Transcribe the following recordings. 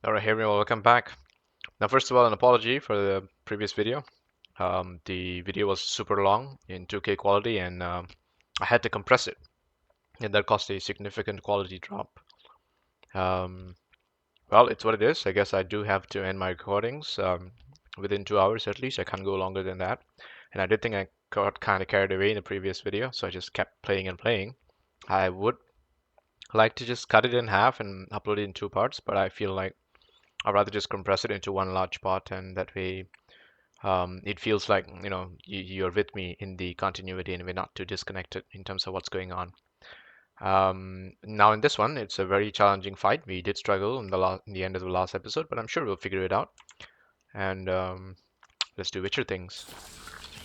Alright, hey everyone, welcome back. Now, first of all, an apology for the previous video. The video was super long in 2K quality, and I had to compress it, and that caused a significant quality drop. Um, well, it's what it is. I guess I do have to end my recordings within 2 hours at least. I can't go longer than that. And I did think I got kind of carried away in the previous video, so I just kept playing and playing. I would like to just cut it in half and upload it in two parts, but I feel like I'd rather just compress it into one large part, and that way it feels like you're with me in the continuity and we're not too disconnected in terms of what's going on. Now in this one, it's a very challenging fight. We did struggle in the end of the last episode, but I'm sure we'll figure it out. And let's do Witcher things.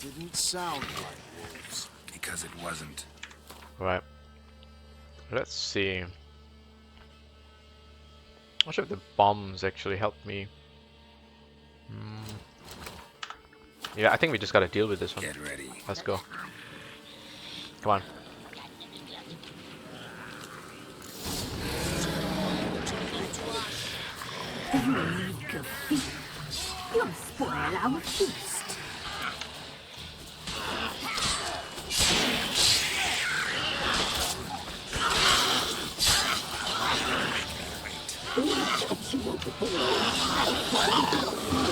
Didn't sound like wolves. Because it wasn't. Right. Let's see. Not sure if the bombs actually helped me. Yeah, I think we just gotta deal with this one. Get ready. Let's go. Come on. You'll spoil our feast.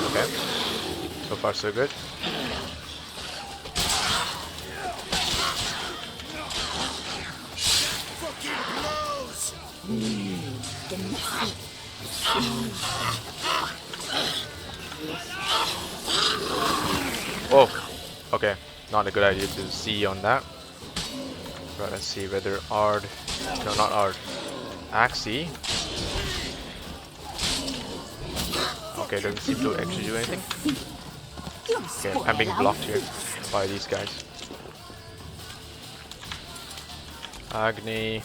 Okay. So far, so good. Oh, okay. Not a good idea to see on that. Right, let's see whether Ard. No, not Ard. Axie. Okay, doesn't seem to actually do anything. Okay, I'm being blocked here by these guys. Agni.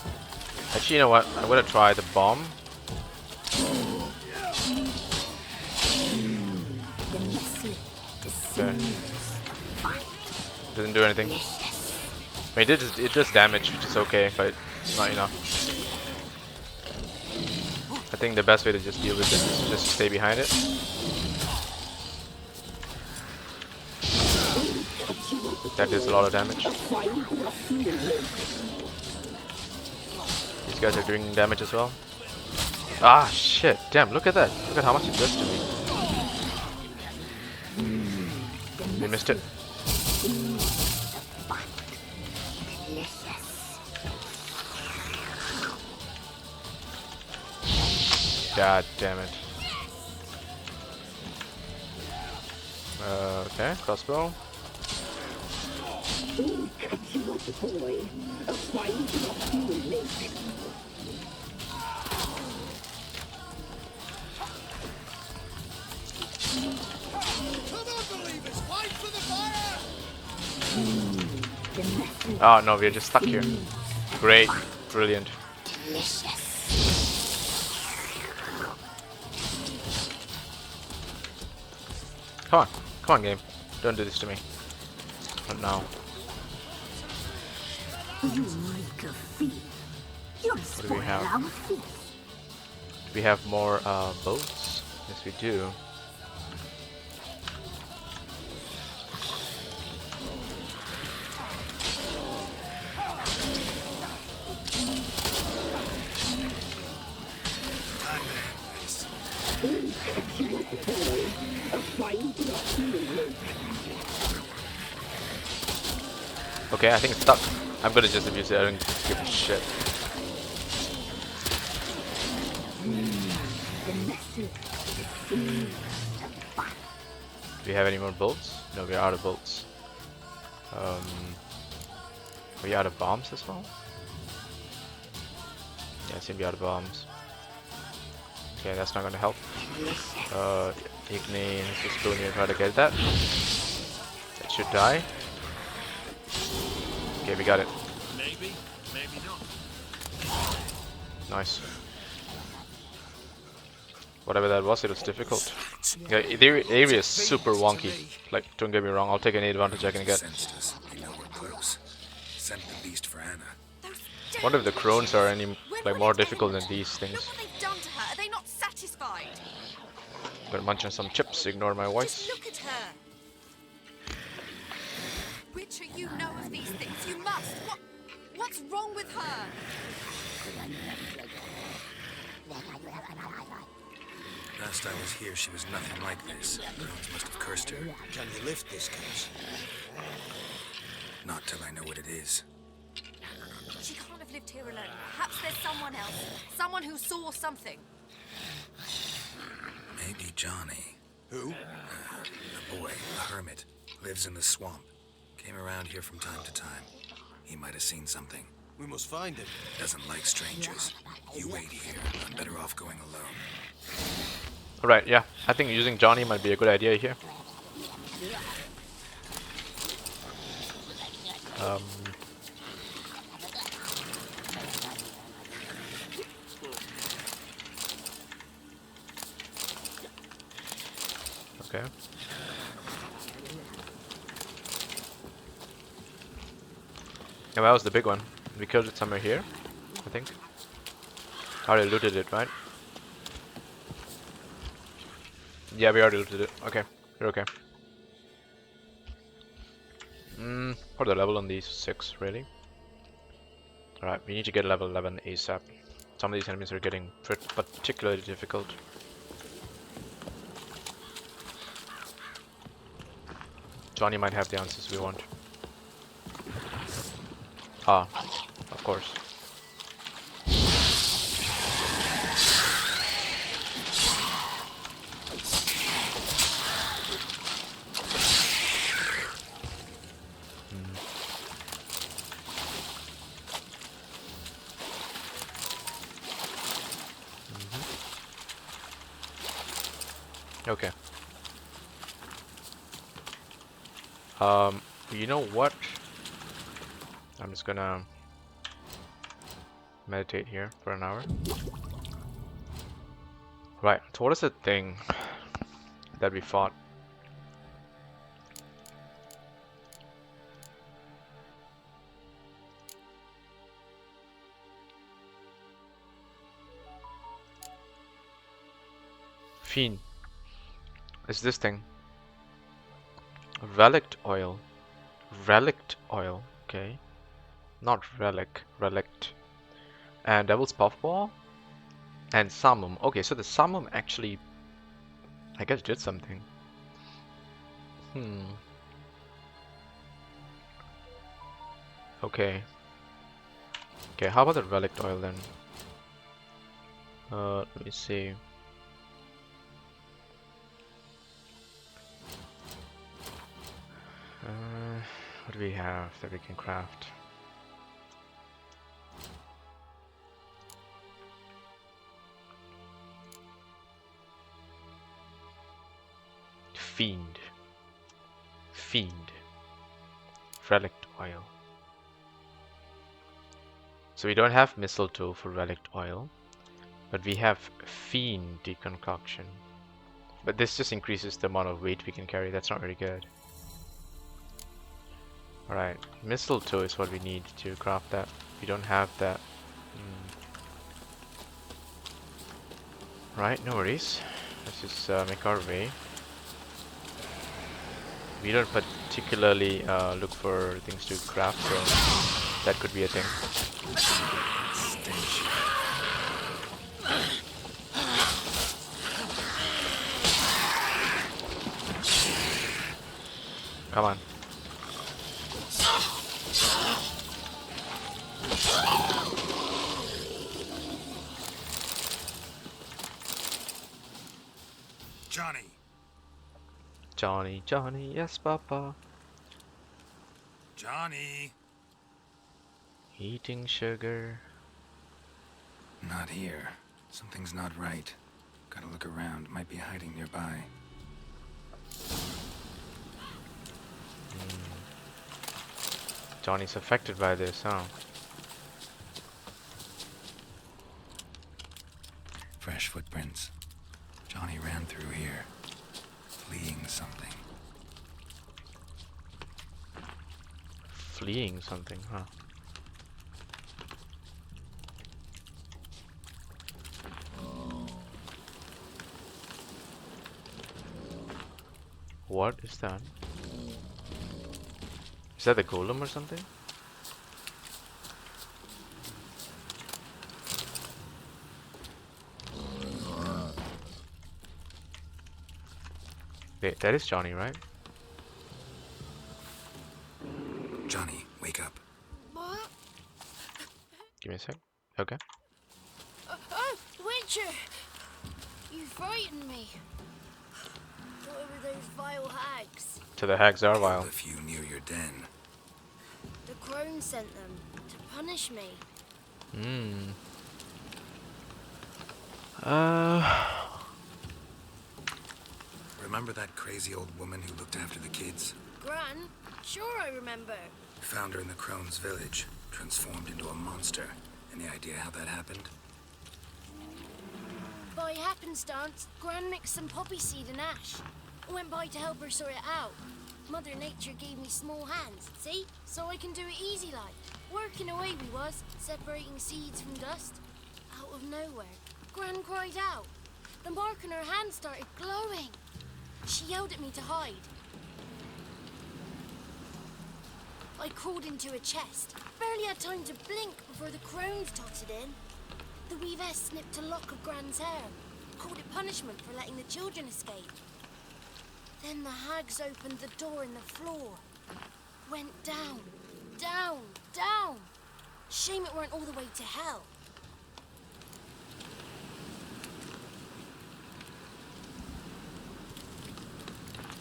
Actually, you know what? I'm gonna try the bomb. Okay. Doesn't do anything. I mean, it does damage, which is okay, but it's not enough. I think the best way to just deal with this is just stay behind it. That does a lot of damage. These guys are doing damage as well. Ah, shit. Damn, look at that. Look at how much it does to me. We missed it. God damn it. Okay, crossbow. Oh no, we're just stuck here. Great, brilliant. Come on game. Don't do this to me. Not now. What do we have? Do we have more boats? Yes, we do. Okay, I think it's stuck. I'm gonna just abuse it. I don't give a shit. Do we have any more bolts? No, we're out of bolts. Are we out of bombs as well? Yeah, I seem to be out of bombs. Okay, that's not gonna help. Igni, let's just go in here and try to get that. That should die. Okay, we got it. Maybe, maybe not. Nice. Whatever that was, it was difficult. Yeah, the area is super wonky. Like, don't get me wrong, I'll take any advantage I can get. Sensed us. We know we're close. Send the beast for Anna. I wonder if the crones are any like more difficult than these things. Look what they've done to her. Are they not satisfied? terrified. Been munching some chips, ignore my Just voice. look at her. Witcher, you know of these things. You must. What's wrong with her? Last I was here, she was nothing like this. Crones must have cursed her. Can you lift this curse? Not till I know what it is. She can't have lived here alone. Perhaps there's someone else. Someone who saw something. Maybe Johnny. Who? A boy, a hermit. Lives in the swamp. Came around here from time to time. He might have seen something. We must find him. Doesn't like strangers. You wait here. I'm better off going alone. Alright, yeah. I think using Johnny might be a good idea here. Okay. Yeah, that was the big one. We killed it somewhere here, I think. Already looted it, right? Yeah, we already looted it. Okay, you're okay. What are the level on these? 6, really? Alright, we need to get level 11 ASAP. Some of these enemies are getting particularly difficult. Johnny might have the answers we want. Ah, of course. Okay. You know what? I'm just gonna meditate here for an hour. Right, so what is the thing that we fought? Fiend. It's this thing. Relict oil. Relict oil, okay. Not relic, relict. And Devil's Puffball. And Summum. Okay, so the Summum actually, I guess, did something. Okay. Okay, how about the Relict oil then? Let me see. What do we have that we can craft? Fiend. Fiend. Relict oil. So we don't have mistletoe for relict oil, but we have fiend deconcoction. But this just increases the amount of weight we can carry. That's not very good. Alright, mistletoe is what we need to craft that. We don't have that. Right, no worries. Let's just make our way. We don't particularly look for things to craft, so that could be a thing. Come on. Johnny! Johnny, Johnny, yes, Papa. Johnny! Eating sugar. Not here. Something's not right. Gotta look around. Might be hiding nearby. Johnny's affected by this, huh? Fresh footprints. Johnny ran through here, fleeing something. Fleeing something, huh? What is that? Is that the golem or something? Wait, that is Johnny, right? Johnny, wake up. What? Give me a sec. Okay. Oh, Witcher! You frightened me. Thought it were those vile hags. So the hags are vile. A few near your den. The crone sent them to punish me. Hmm. Remember that crazy old woman who looked after the kids? Gran? Sure I remember. Found her in the Crone's village, transformed into a monster. Any idea how that happened? By happenstance, Gran mixed some poppy seed and ash. I went by to help her sort it out. Mother Nature gave me small hands, see? So I can do it easy like. Working away we was, separating seeds from dust. Out of nowhere, Gran cried out. The mark on her hand started glowing. She yelled at me to hide. I crawled into a chest. Barely had time to blink before the crones totted in. The weavess snipped a lock of Gran's hair, called it punishment for letting the children escape. Then the hags opened the door in the floor. Went down, down, down. Shame it weren't all the way to hell.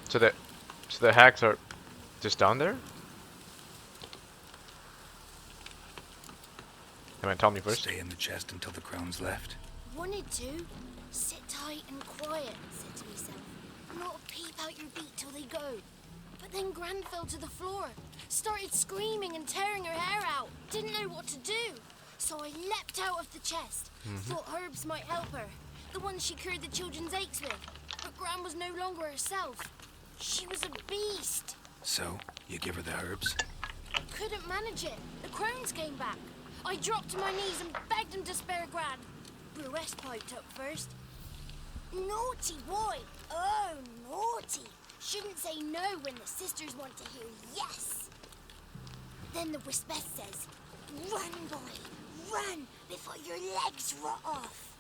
So the hags are just down there? Come on, tell me first. Stay in the chest until the Crones left. Wanted to. Sit tight and quiet, said to myself. Not a peep out your beat till they go. But then Gran fell to the floor. Started screaming and tearing her hair out. Didn't know what to do. So I leapt out of the chest. Thought herbs might help her. The ones she cured the children's aches with. But Gran was no longer herself. She was a beast. So, you give her the herbs? Couldn't manage it. The crones came back. I dropped to my knees and begged him to spare Gran. Bruce piped up first. Naughty boy. Oh, naughty. Shouldn't say no when the sisters want to hear yes. Then the Wispess says, run, boy, run before your legs rot off.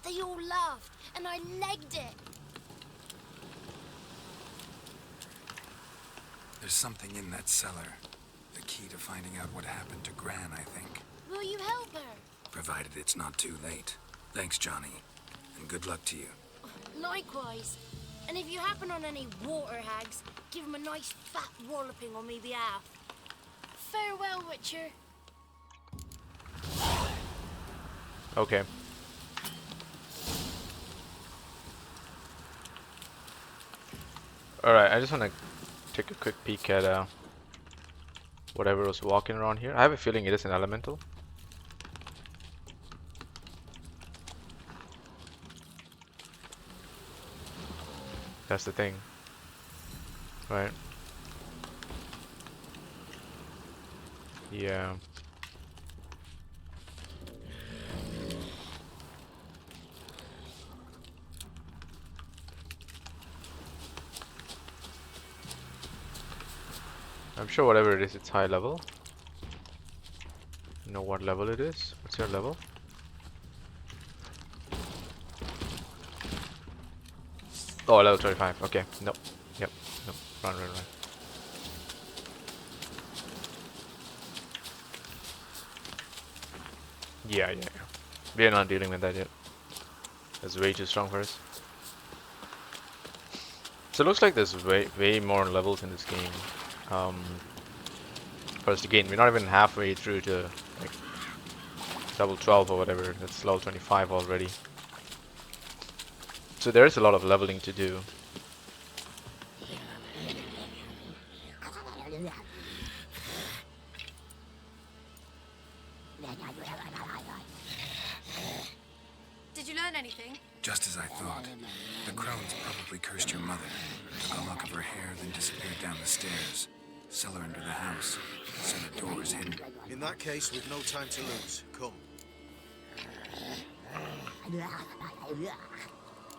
They all laughed and I legged it. There's something in that cellar. The key to finding out what happened to Gran, I think. Will you help her? Provided it's not too late. Thanks, Johnny. And good luck to you. Likewise. And if you happen on any water hags, give them a nice fat walloping on me behalf. Farewell, Witcher. Okay. Alright, I just want to take a quick peek at whatever was walking around here. I have a feeling it is an elemental. That's the thing. Right. Yeah. I'm sure whatever it is, it's high level. You know what level it is? What's your level? Oh, level 25. Okay. Nope. Yep. Nope. Run. Yeah. We are not dealing with that yet. That's way too strong for us. So it looks like there's way more levels in this game. For us to gain. We're not even halfway through to like level 12 or whatever. That's level 25 already. So there is a lot of leveling to do. Did you learn anything? Just as I thought. The Crones probably cursed your mother. Took a lock of her hair, then disappeared down the stairs. Cellar under the house. So the door is hidden. In that case, we've no time to lose. Come.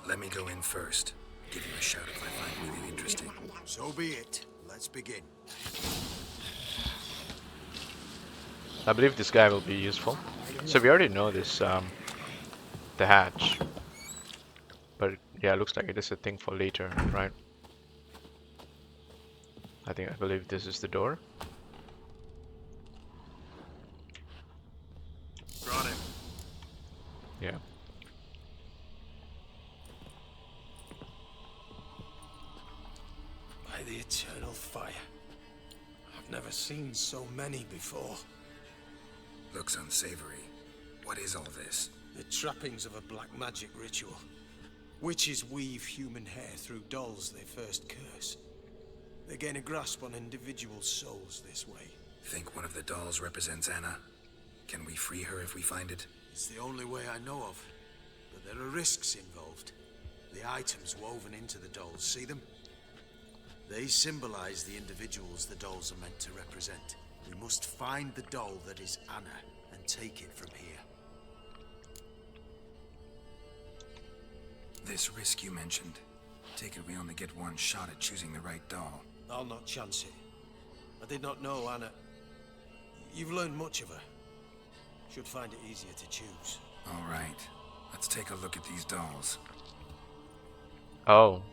Let me go in first. Give you a shout if I find anything interesting. So be it. Let's begin. I believe this guy will be useful. So we already know this, the hatch. But yeah, it looks like it is a thing for later, right? I believe this is the door. Brought him. Yeah. By the eternal fire. I've never seen so many before. Looks unsavory. What is all this? The trappings of a black magic ritual. Witches weave human hair through dolls they first curse. They gain a grasp on individual souls this way. Think one of the dolls represents Anna? Can we free her if we find it? It's the only way I know of. But there are risks involved. The items woven into the dolls, see them? They symbolize the individuals the dolls are meant to represent. We must find the doll that is Anna and take it from here. This risk you mentioned. Take it we only get one shot at choosing the right doll. I'll not chance it. I did not know Anna. You've learned much of her. Should find it easier to choose. All right. Let's take a look at these dolls. Oh.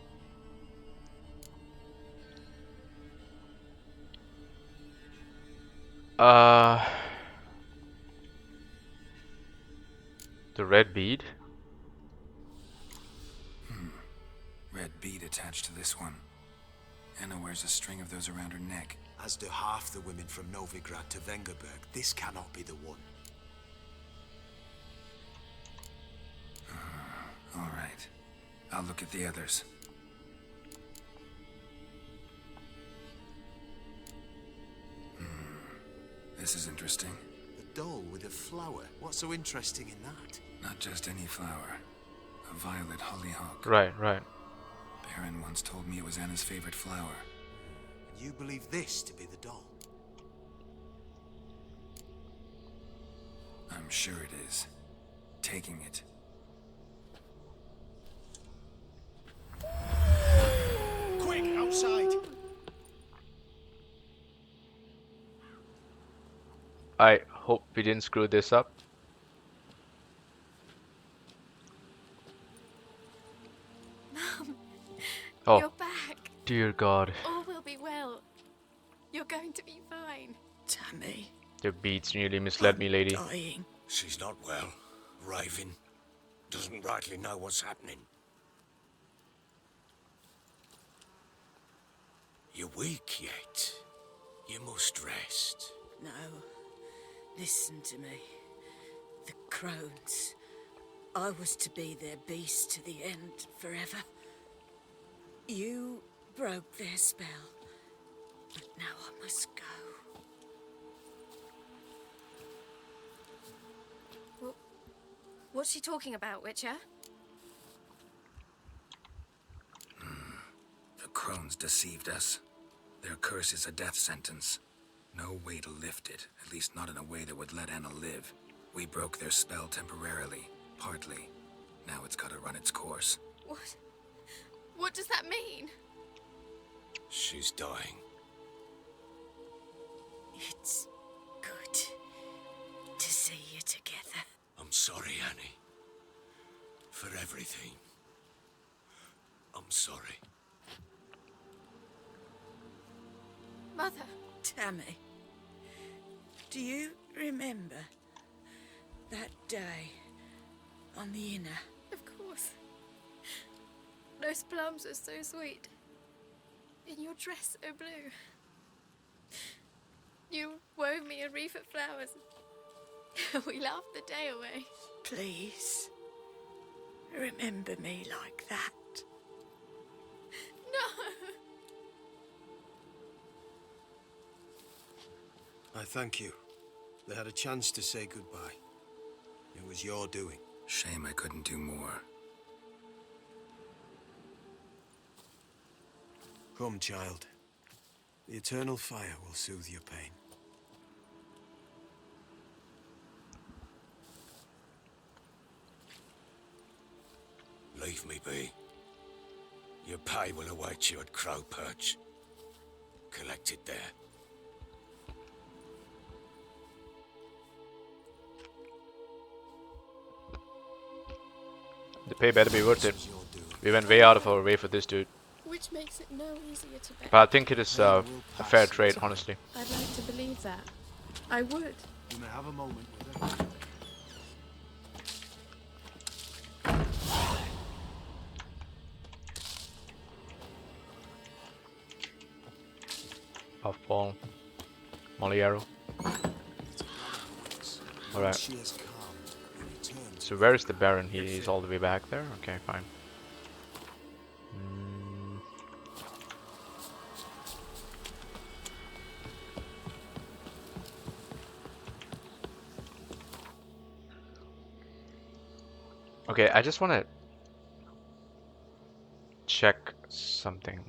The red bead? Red bead attached to this one. Anna wears a string of those around her neck. As do half the women from Novigrad to Vengerberg. This cannot be the one. All right. I'll look at the others. This is interesting. The doll with a flower. What's so interesting in that? Not just any flower. A violet hollyhock. Right, right. Baron once told me it was Anna's favorite flower. And you believe this to be the doll? I'm sure it is. Taking it. Quick, outside! I hope we didn't screw this up. Oh, You're back. dear God. All will be well. You're going to be fine. Tammy, The beads nearly misled me, lady. dying. She's not well. Raving. Doesn't rightly know what's happening. You're weak yet. You must rest. No, listen to me. The crones. I was to be their beast to the end, forever. You broke their spell. But now I must go. What's she talking about, Witcher? The crones deceived us. Their curse is a death sentence. No way to lift it, at least not in a way that would let Anna live. We broke their spell temporarily, partly. Now it's gotta run its course. What? What does that mean? She's dying. It's good to see you together. I'm sorry, Annie. For everything. I'm sorry. Mother. Tammy, do you remember that day on the Inner? Of course. Those plums are so sweet. And your dress so blue. You wove me a wreath of flowers. We laughed the day away. Please, remember me like that. No! I thank you. They had a chance to say goodbye. It was your doing. Shame I couldn't do more. Come, child. The eternal fire will soothe your pain. Leave me be. Your pay will await you at Crow Perch. Collect it there. The pay better be worth it. This was your doing. We went way out of our way for this dude. Which makes it no easier to bear. But I think it is a fair trade, honestly. I'd like to believe that. I would. You may have a moment with her. Puffball. Moliero. Alright. She has calmed. He returns. So where is the Baron? He's all the way back there? Okay, fine. Okay, I just want to check something.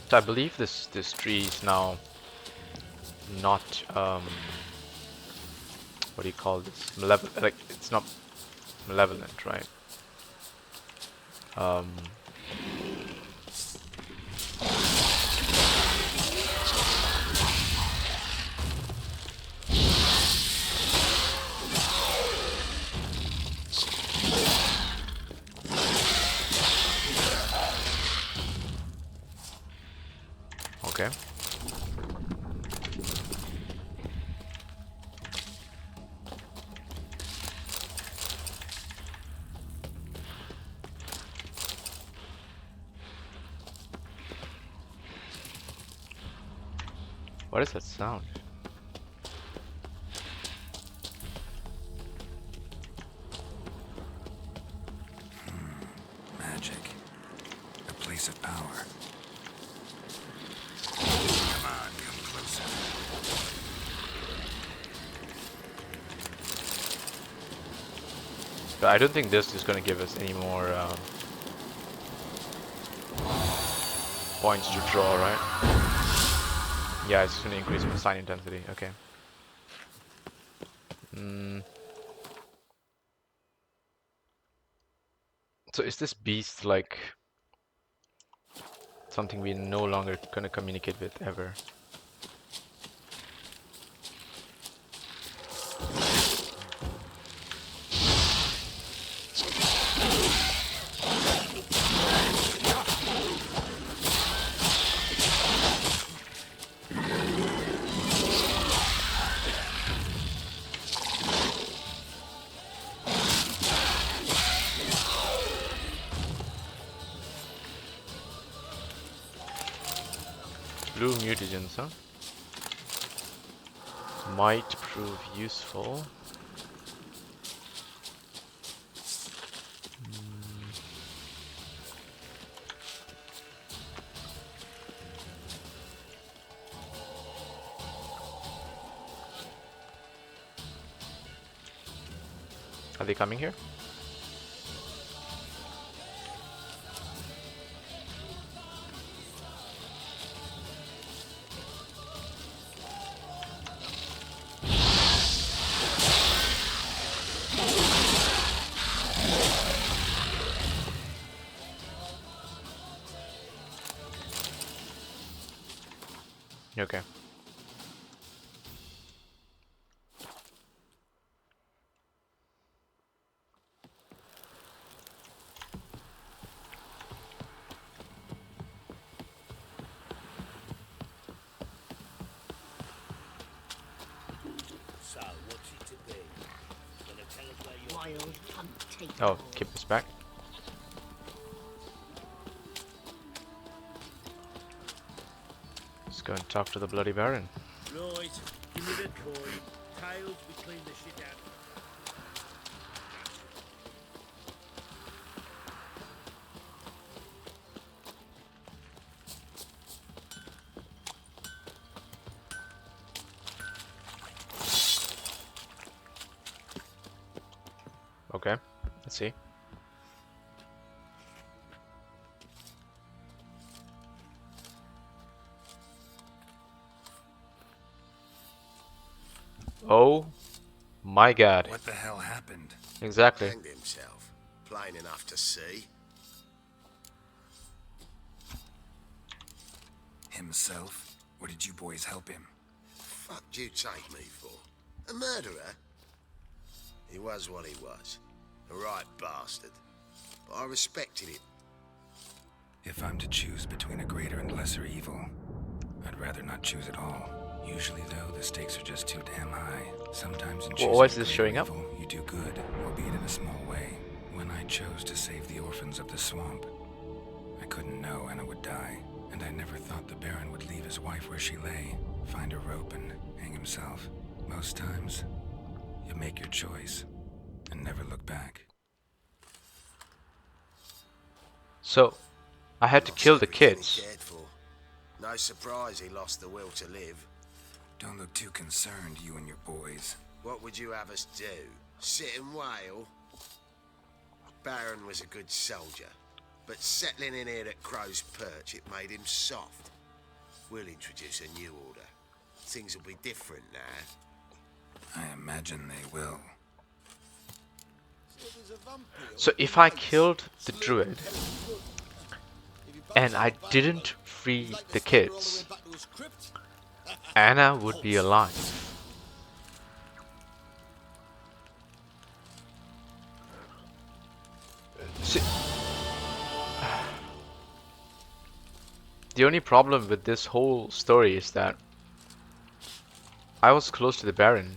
So I believe this tree is now not what do you call this? Malevolent, like it's not malevolent, right? Okay. What is that sound? Magic. A place of power. Come on, come closer. But I don't think this is going to give us any more points to draw, right? Yeah, it's going to increase my sign intensity. Okay. So is this beast like something we no longer going to communicate with ever? Blue mutagens, huh? Might prove useful. Are they coming here? Okay. So, what's it to be? Gonna tell us where you're... Wild hunt take. Oh, keep us back. Let's go and talk to the bloody Baron. Right, give me the coin. Tails, we clean the shit out. Okay, let's see. Oh my god. What the hell happened? Exactly. Hanged himself. Plain enough to see. Himself? Or did you boys help him? Fuck do you take me for? A murderer? He was what he was. A right bastard. But I respected him. If I'm to choose between a greater and lesser evil, I'd rather not choose at all. Usually, though, the stakes are just too damn high. Sometimes in choosing Why is a this greater showing up? evil, you do good, albeit in a small way. When I chose to save the orphans of the swamp, I couldn't know Anna would die, and I never thought the Baron would leave his wife where she lay, find a rope and hang himself. Most times, you make your choice and never look back. So, I had to Lost kill the everything he kids. cared for. No surprise he lost the will to live. Don't look too concerned, you and your boys. What would you have us do? Sit and wail? Baron was a good soldier, but settling in here at Crow's Perch, it made him soft. We'll introduce a new order. Things will be different now. I imagine they will. So if I killed the druid and I didn't free the kids, Anna would be alive. See, the only problem with this whole story is that I was close to the Baron,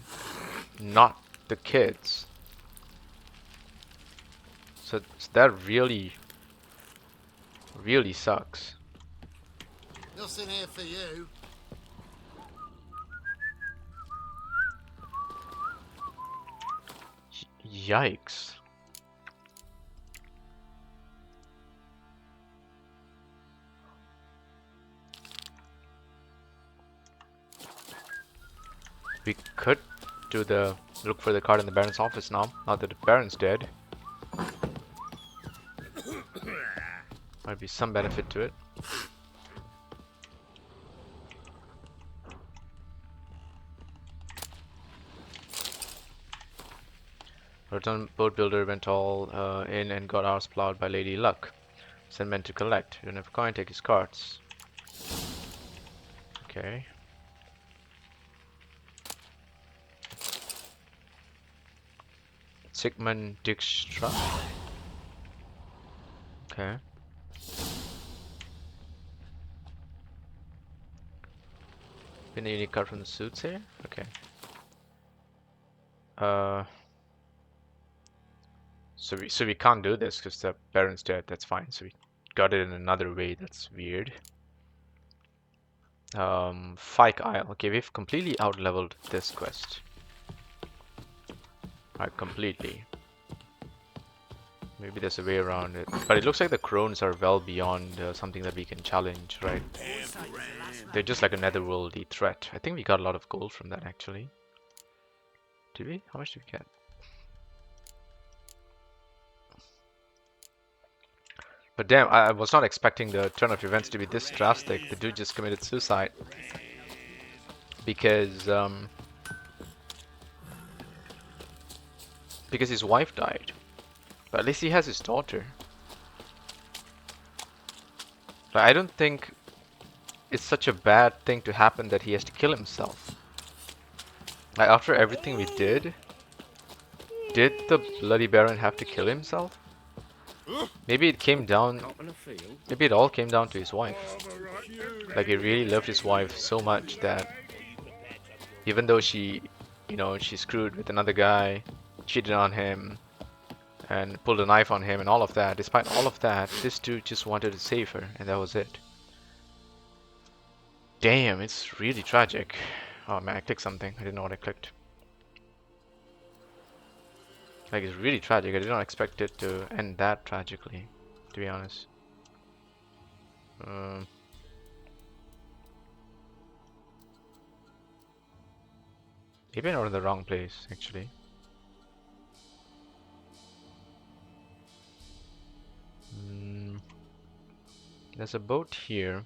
not the kids. So that really sucks. Nothing here for you. Yikes. We could do the look for the card in the Baron's office now that the Baron's dead. Might be some benefit to it. Return boat builder went all in and got ours plowed by Lady Luck. Sent men to collect. You don't have a coin, take his cards. Okay. Sigmund Dijkstra. Okay. Been a unique card from the suits here? Okay. So we can't do this because the Baron's dead, that's fine. So we got it in another way, that's weird. Fyke Isle. Okay, we've completely out-leveled this quest. Right, completely. Maybe there's a way around it. But it looks like the crones are well beyond something that we can challenge, right? They're just like a netherworldly threat. I think we got a lot of gold from that, actually. Did we? How much did we get? But damn, I was not expecting the turn of events to be this drastic. The dude just committed suicide. Because his wife died. But at least he has his daughter. But I don't think it's such a bad thing to happen that he has to kill himself. Like, after everything we did the bloody Baron have to kill himself? Maybe it came down... Maybe it all came down to his wife. Like, he really loved his wife so much that even though she, you know, she screwed with another guy, cheated on him, and pulled a knife on him and all of that, despite all of that, this dude just wanted to save her, and that was it. Damn, it's really tragic. Oh man, I clicked something. I didn't know what I clicked. Like, it's really tragic. I did not expect it to end that tragically, to be honest. Maybe I'm not in the wrong place, actually. There's a boat here.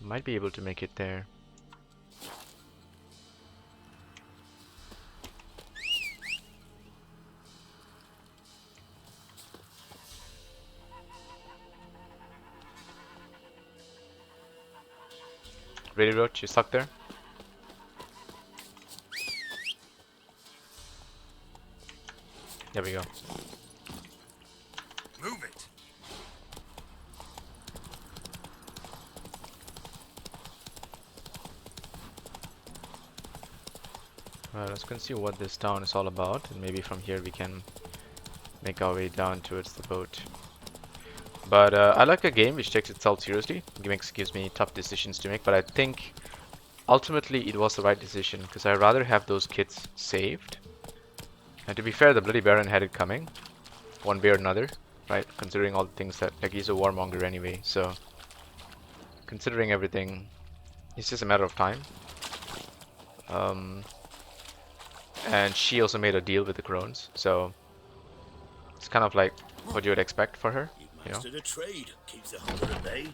Might be able to make it there. Ready, Roach? You stuck there? There we go. Move it. Alright, let's go and see what this town is all about, and maybe from here we can make our way down towards the boat. But I like a game which takes itself seriously. Gives me tough decisions to make, but I think ultimately it was the right decision, because I'd rather have those kids saved. And to be fair, the Bloody Baron had it coming, one way or another, right? Considering all the things that, like, he's a warmonger anyway, so considering everything, it's just a matter of time. And she also made a deal with the Crones, so it's kind of like what you would expect for her, you know? Mastered a trade. Keeps the hunger at bay.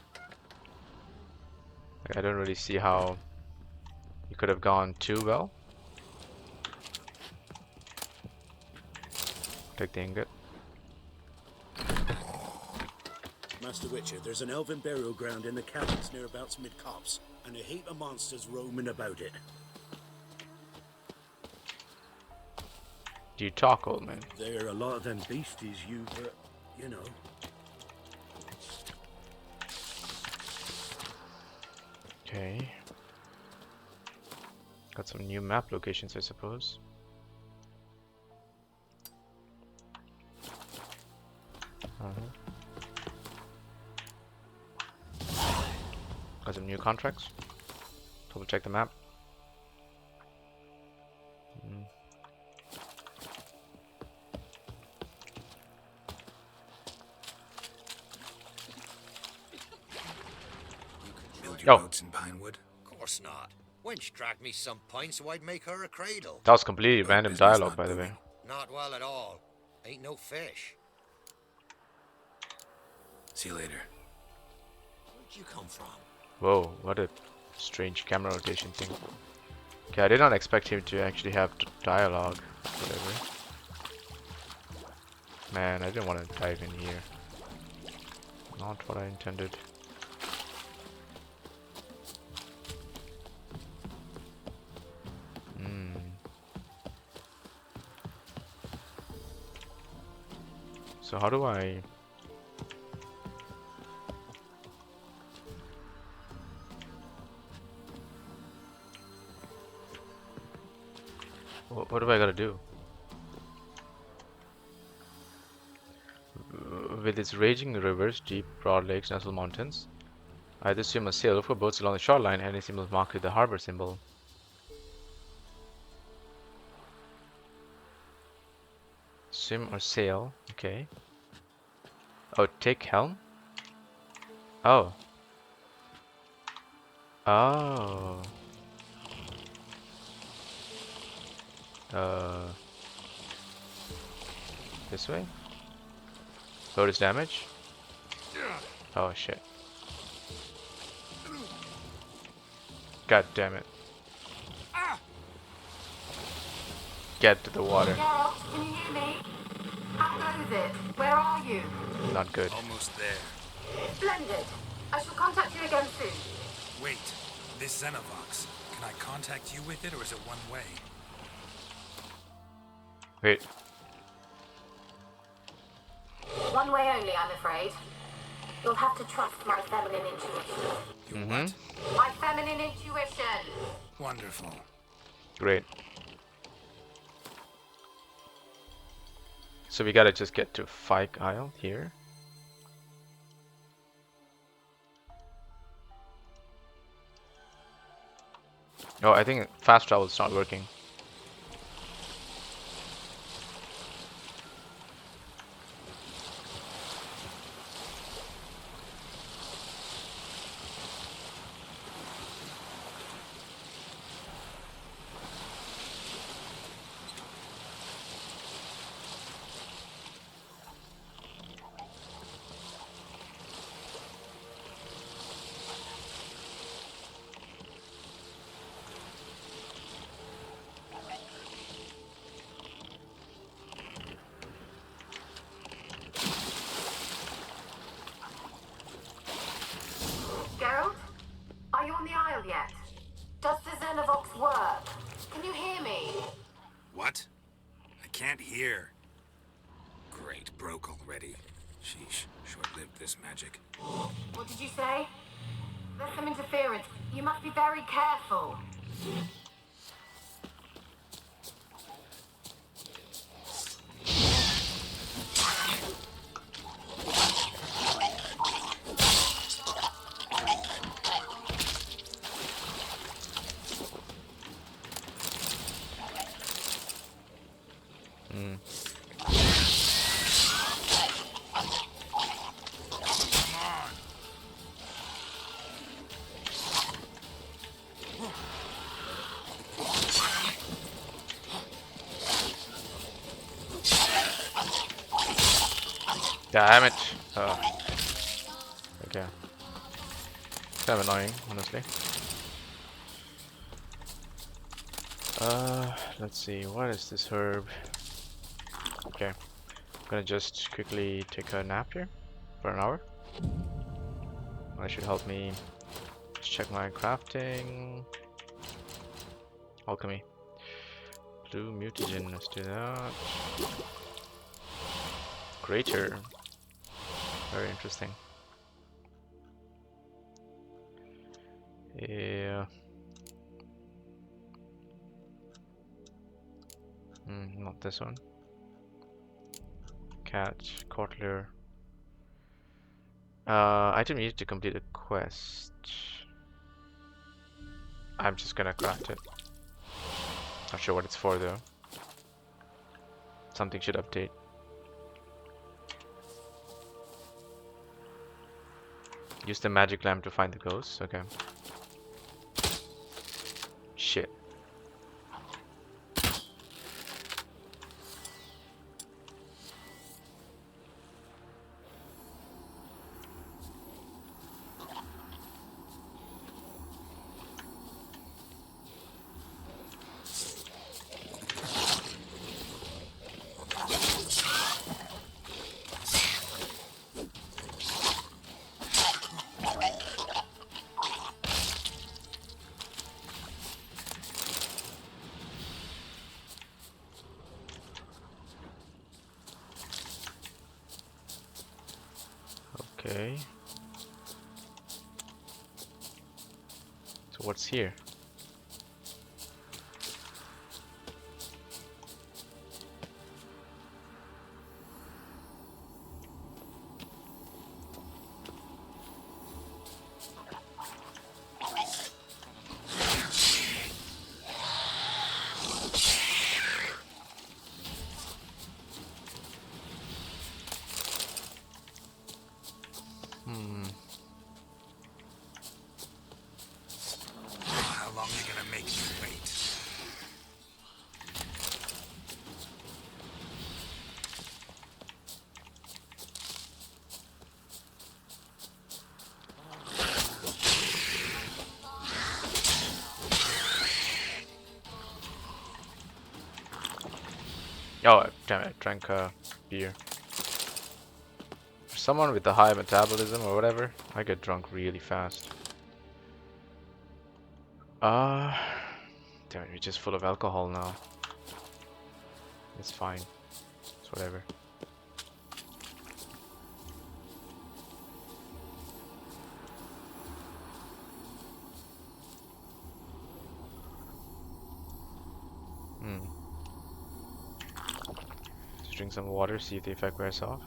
Like, I don't really see how it could have gone too well. Take the ingot. Master Witcher, there's an elven burial ground in the caverns nearabouts mid-copse, and a heap of monsters roaming about it. Do you talk, old man? There are a lot of them beasties you know. Okay. Got some new map locations, I suppose. Got some new contracts. Double check the map. Build your Oh. boats in Pinewood. Course not. Wench dragged me some pints so I'd make her a cradle. That was completely Good random business, dialogue, not by the way. booming. Not well at all. Ain't no fish. See you later. Where'd you come from? Whoa, what a strange camera rotation thing. Okay, I did not expect him to actually have dialogue. Whatever. Man, I didn't want to dive in here. Not what I intended. So how do I... What do I gotta do? With its raging rivers, deep, broad lakes, nestled mountains, I either swim or sail for boats along the shoreline, any symbols marked with the harbor symbol. Swim or sail, okay. Oh, take helm? Oh. Oh. This way? Lotus damage? Oh shit. God damn it. Get to the water. Geralt, can you hear me? How goes it? Where are you? Not good. Almost there. Splendid. I shall contact you again soon. Wait, this Xenovox. Can I contact you with it, or is it one way? Wait. One way only, I'm afraid. You'll have to trust my feminine intuition. Your what? My feminine intuition! Wonderful. Great. So we gotta just get to Fyke Isle here. Oh, I think fast travel is not working. yet. Does the Xenovox work? Can you hear me? What? I can't hear. Great, broke already. Sheesh, short-lived this magic. What did you say? There's some interference. You must be very careful. Damn it! Okay. Kind of annoying, honestly. Let's see, what is this herb? Okay, I'm gonna just quickly take a nap here for an hour. That should help me check my crafting. Alchemy. Blue mutagen, let's do that. Greater. Very interesting. Yeah. Not this one. Catch, Kotler. Item needed to complete a quest. I'm just gonna craft it. Not sure what it's for though. Something should update. Use the magic lamp to find the ghosts. Okay. Shit. Okay. So what's here? How long are you gonna make me wait? Oh, damn it, I drank beer. For someone with a high metabolism or whatever, I get drunk really fast. Damn it, we're just full of alcohol now. It's fine. It's whatever. Just drink some water, see if the effect wears off.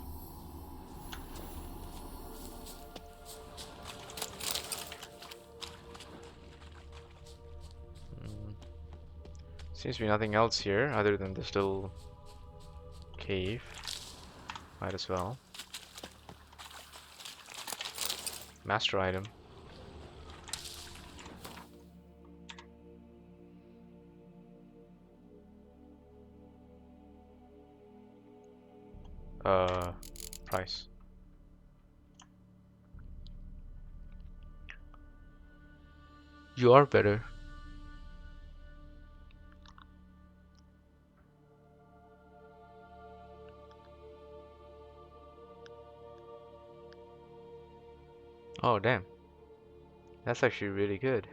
Seems to be nothing else here other than this little cave. Might as well. Master item. Price. You are better. Oh damn. That's actually really good.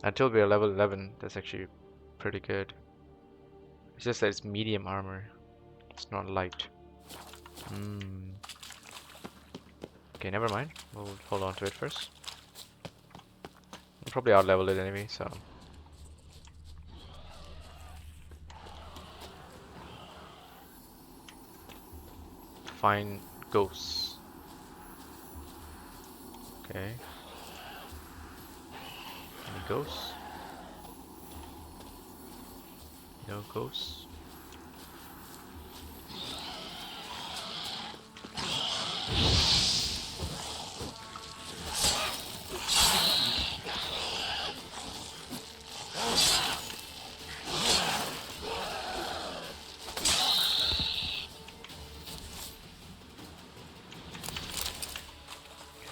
Until we are level 11, that's actually pretty good. It's just that it's medium armor. It's not light. Okay, never mind. We'll hold on to it first. We'll probably out-level it anyway, so... Find ghosts. Okay. Any ghosts? No ghosts.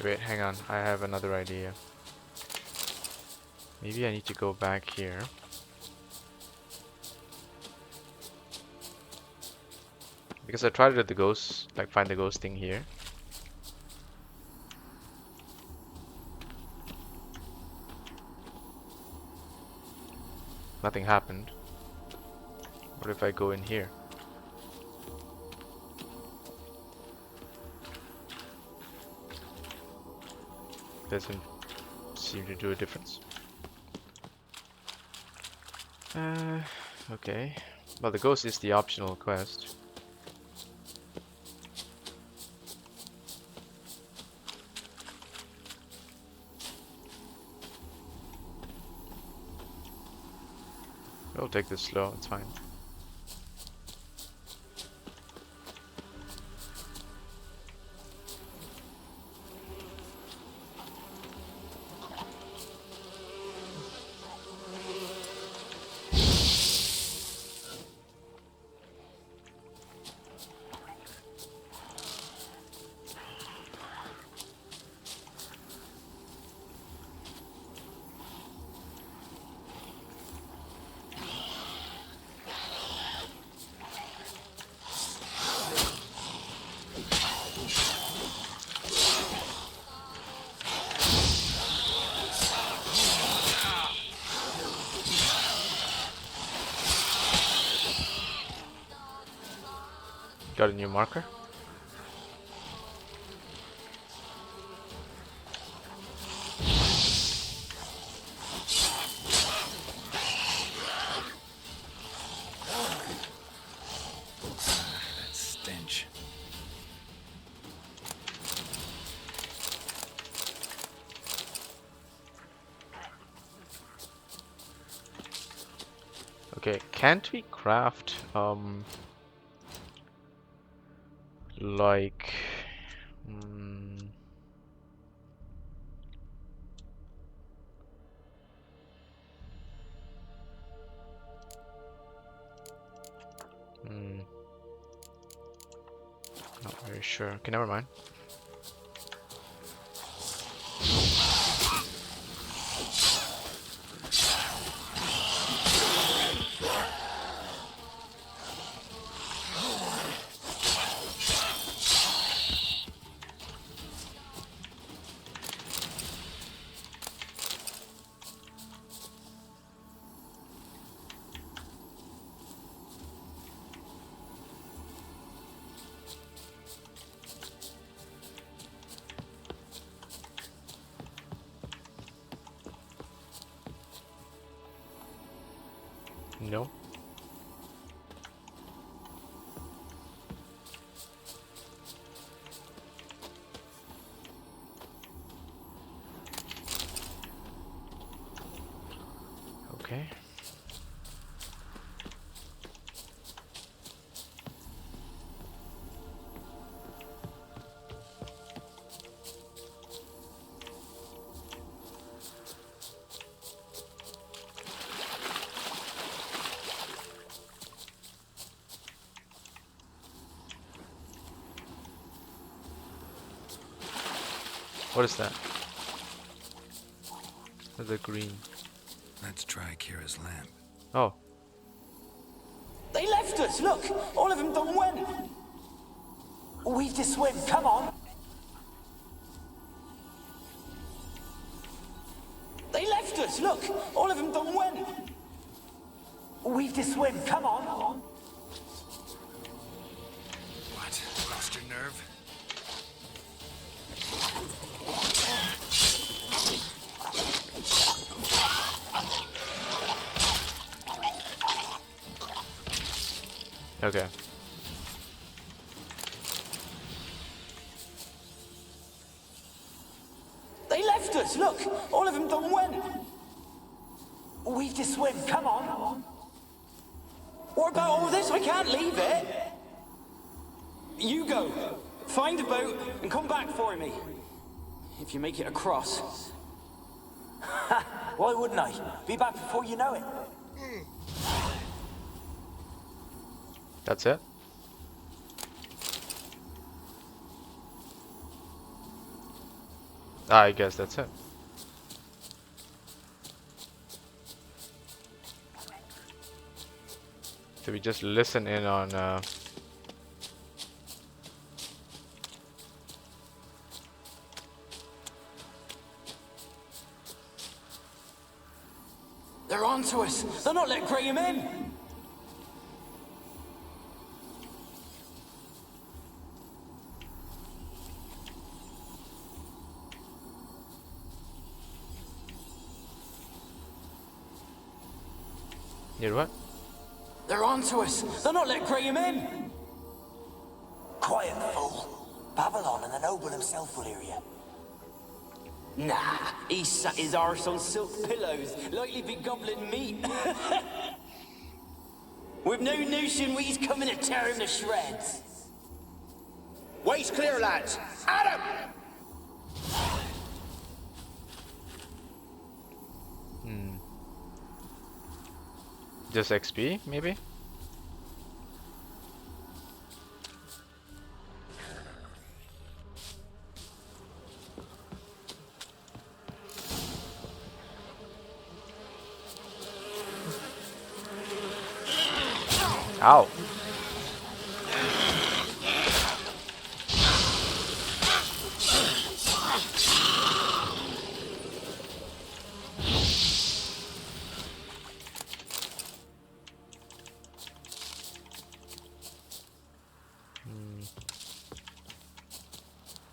Wait, hang on. I have another idea. Maybe I need to go back here. Because I tried it with the ghosts, like find the ghost thing here. Nothing happened. What if I go in here? Doesn't seem to do a difference. Okay. Well, the ghost is the optional quest. We'll take this slow, it's fine. Got a new marker. That stench. Okay, can't we craft like not very sure. Okay, never mind. No. Okay. What is that? The green. Let's try Kira's lamp. Oh. They left us, look! All of them done went! We've to swim, come on! They left left us! Look! All of them done went! We've to swim, come on! What? Lost your nerve? Okay. They left us, look! All of them done went! We've to swim, come on! What about all this? I can't leave it! You go. Find a boat and come back for me. If you make it across. Why wouldn't I? Be back before you know it. That's it? I guess that's it. So we just listen in on They're on to us. They'll not let Graham in. You're what? They're on to us. They'll not let Graham in. Quiet, fool. Babylon and the noble himself will hear you. Nah, he sat his arse on silk pillows, likely be gobbling meat. We've no notion he's coming to tear him to shreds. Waist clear, lads. Adam! Just XP, maybe? Ow.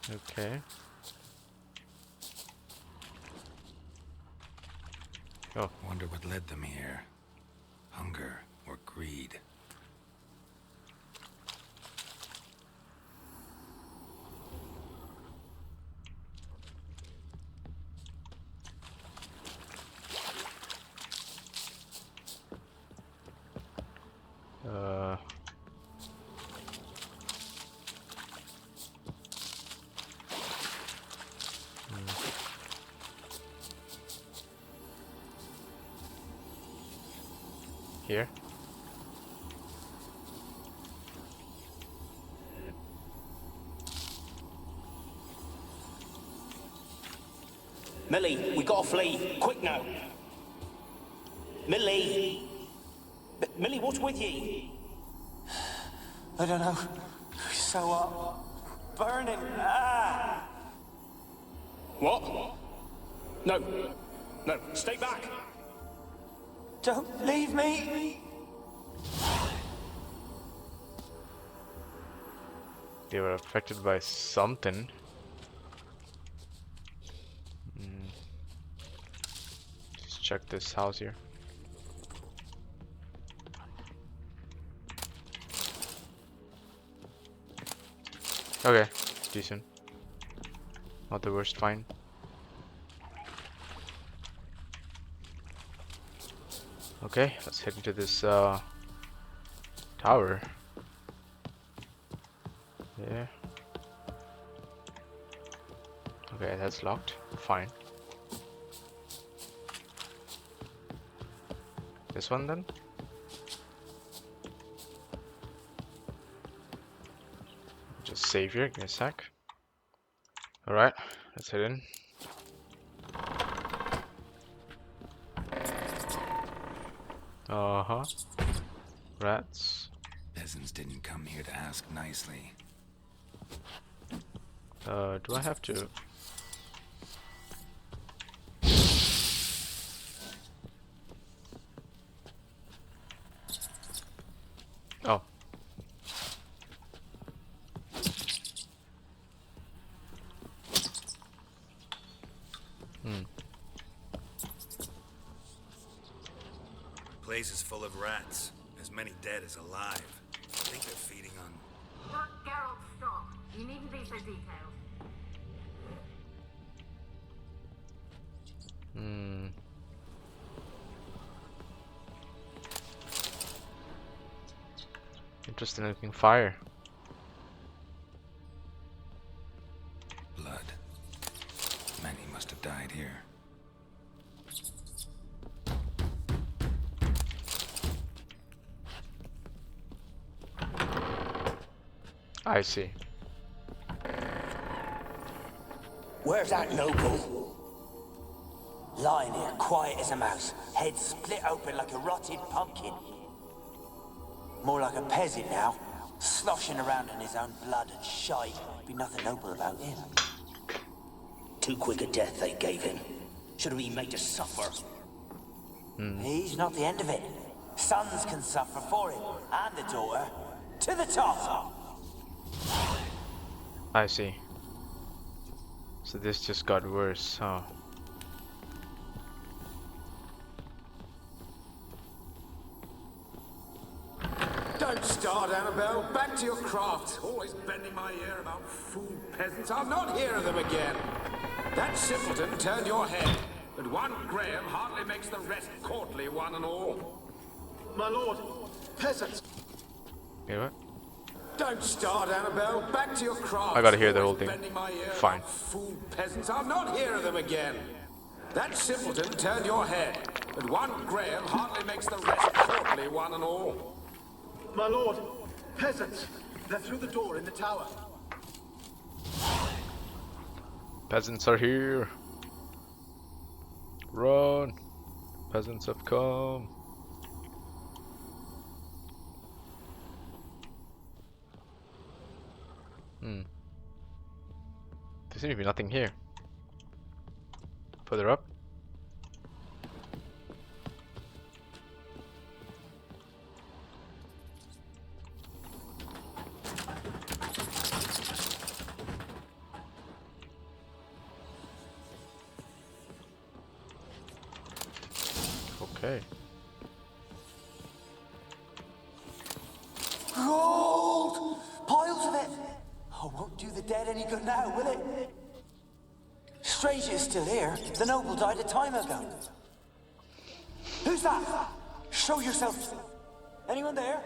Okay. Oh. Wonder what led them here. Hunger or greed. Here. Millie, we gotta flee. Quick now. Millie. Millie, what's with ye? I don't know. So burning. Ah. What? No. No, stay back. Don't leave me. They were affected by something. Just check this house here. Okay, it's decent. Not the worst find. Okay, let's head into this tower. Yeah. Okay, that's locked. Fine. This one then? Just save here, give me a sec. Alright, let's head in. Uh-huh. Rats. Peasants didn't come here to ask nicely. Do I have to? Place is full of rats. As many dead as alive. I think they're feeding on... Geralt, stop. You needn't be so detailed. Interesting looking fire. Blood. Many must have died here. I see. Where's that noble? Lying here, quiet as a mouse, head split open like a rotted pumpkin. More like a peasant now, sloshing around in his own blood and shite. Be nothing noble about him. Too quick a death they gave him. Should have been made to suffer. He's not the end of it. Sons can suffer for him, and the daughter. To the top! I see. So this just got worse, huh? Don't start, Annabelle. Back to your craft. Always bending my ear about fool peasants. I'll not hear of them again. That simpleton turned your head, but one Graham hardly makes the rest courtly, one and all. My lord, peasants. Yeah, what? Don't start, Annabelle. Back to your craft. I gotta hear the whole thing. Bending my ear Fine. about fool peasants. I'll not hear of them again. That simpleton turned your head, but one Graham hardly makes the rest courtly, one and all. My lord, peasants. They're through the door in the tower. Peasants are here. Run. Peasants have come. There seems to be nothing here. Further up. Okay. Gold! Piles of it! Oh, won't do the dead any good now, will it? Strange it's still here. The noble died a time ago. Who's that? Show yourself. Anyone there?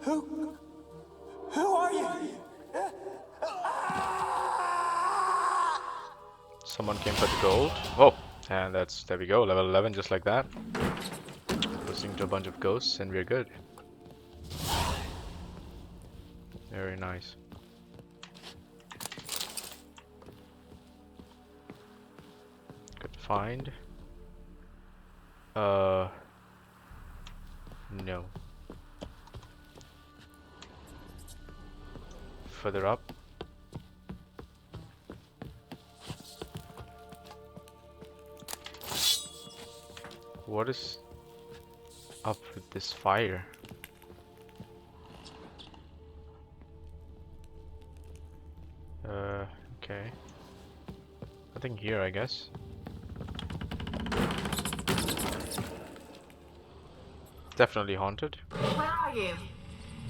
Who are you? Someone came for the gold. Oh, and there we go, level 11, just like that. Listening to a bunch of ghosts, and we're good. Very nice. Good find. No. Further up. What is up with this fire? Okay. Nothing here, I guess. Definitely haunted. Where are you?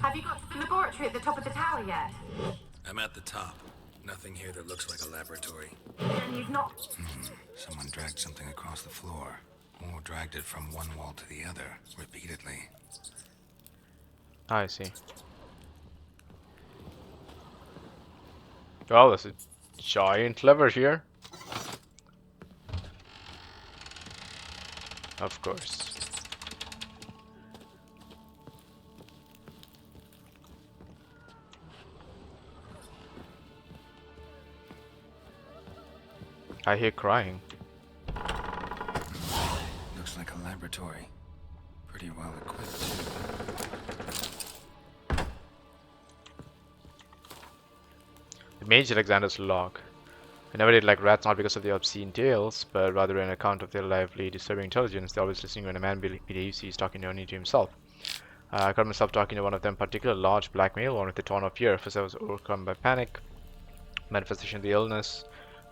Have you got to the laboratory at the top of the tower yet? I'm at the top. Nothing here that looks like a laboratory. Then you've not... Someone dragged something across the floor. Or dragged it from one wall to the other, repeatedly. I see. Well, there's a giant lever here. Of course. I hear crying. Looks like a laboratory. Pretty well equipped, too. The Mage Alexander's log. I never did like rats, not because of their obscene tales, but rather an account of their lively, disturbing intelligence. They're always listening when a man believes he's talking only to himself. I caught myself talking to one of them, particular large black male, one with a torn up ear. First I was overcome by panic, manifestation of the illness,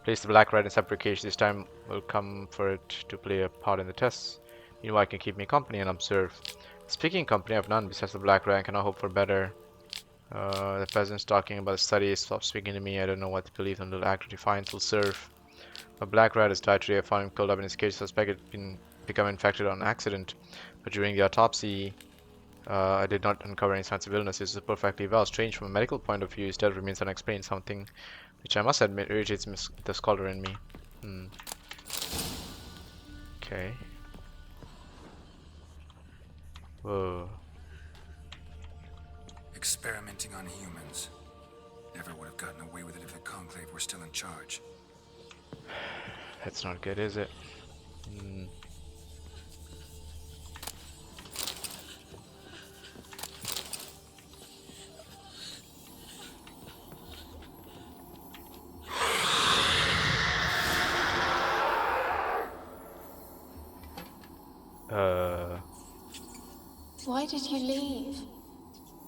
Place the black rat in a separate cage. This time will come for it to play a part in the tests. Meanwhile, it can keep me company and observe. Speaking of company, I have none besides the black rat. I cannot hope for better. The peasants talking about the studies stop speaking to me. I don't know what to believe. Until act or defiance will serve. A black rat has died today. I found him curled up in his cage. Suspect it become infected on accident. But during the autopsy, I did not uncover any signs of illness. He is perfectly well. Strange from a medical point of view. His death remains unexplained. Something which I must admit irritates the scholar in me. Okay. Whoa. Experimenting on humans. Never would have gotten away with it if the Conclave were still in charge. That's not good, is it? Why did you leave?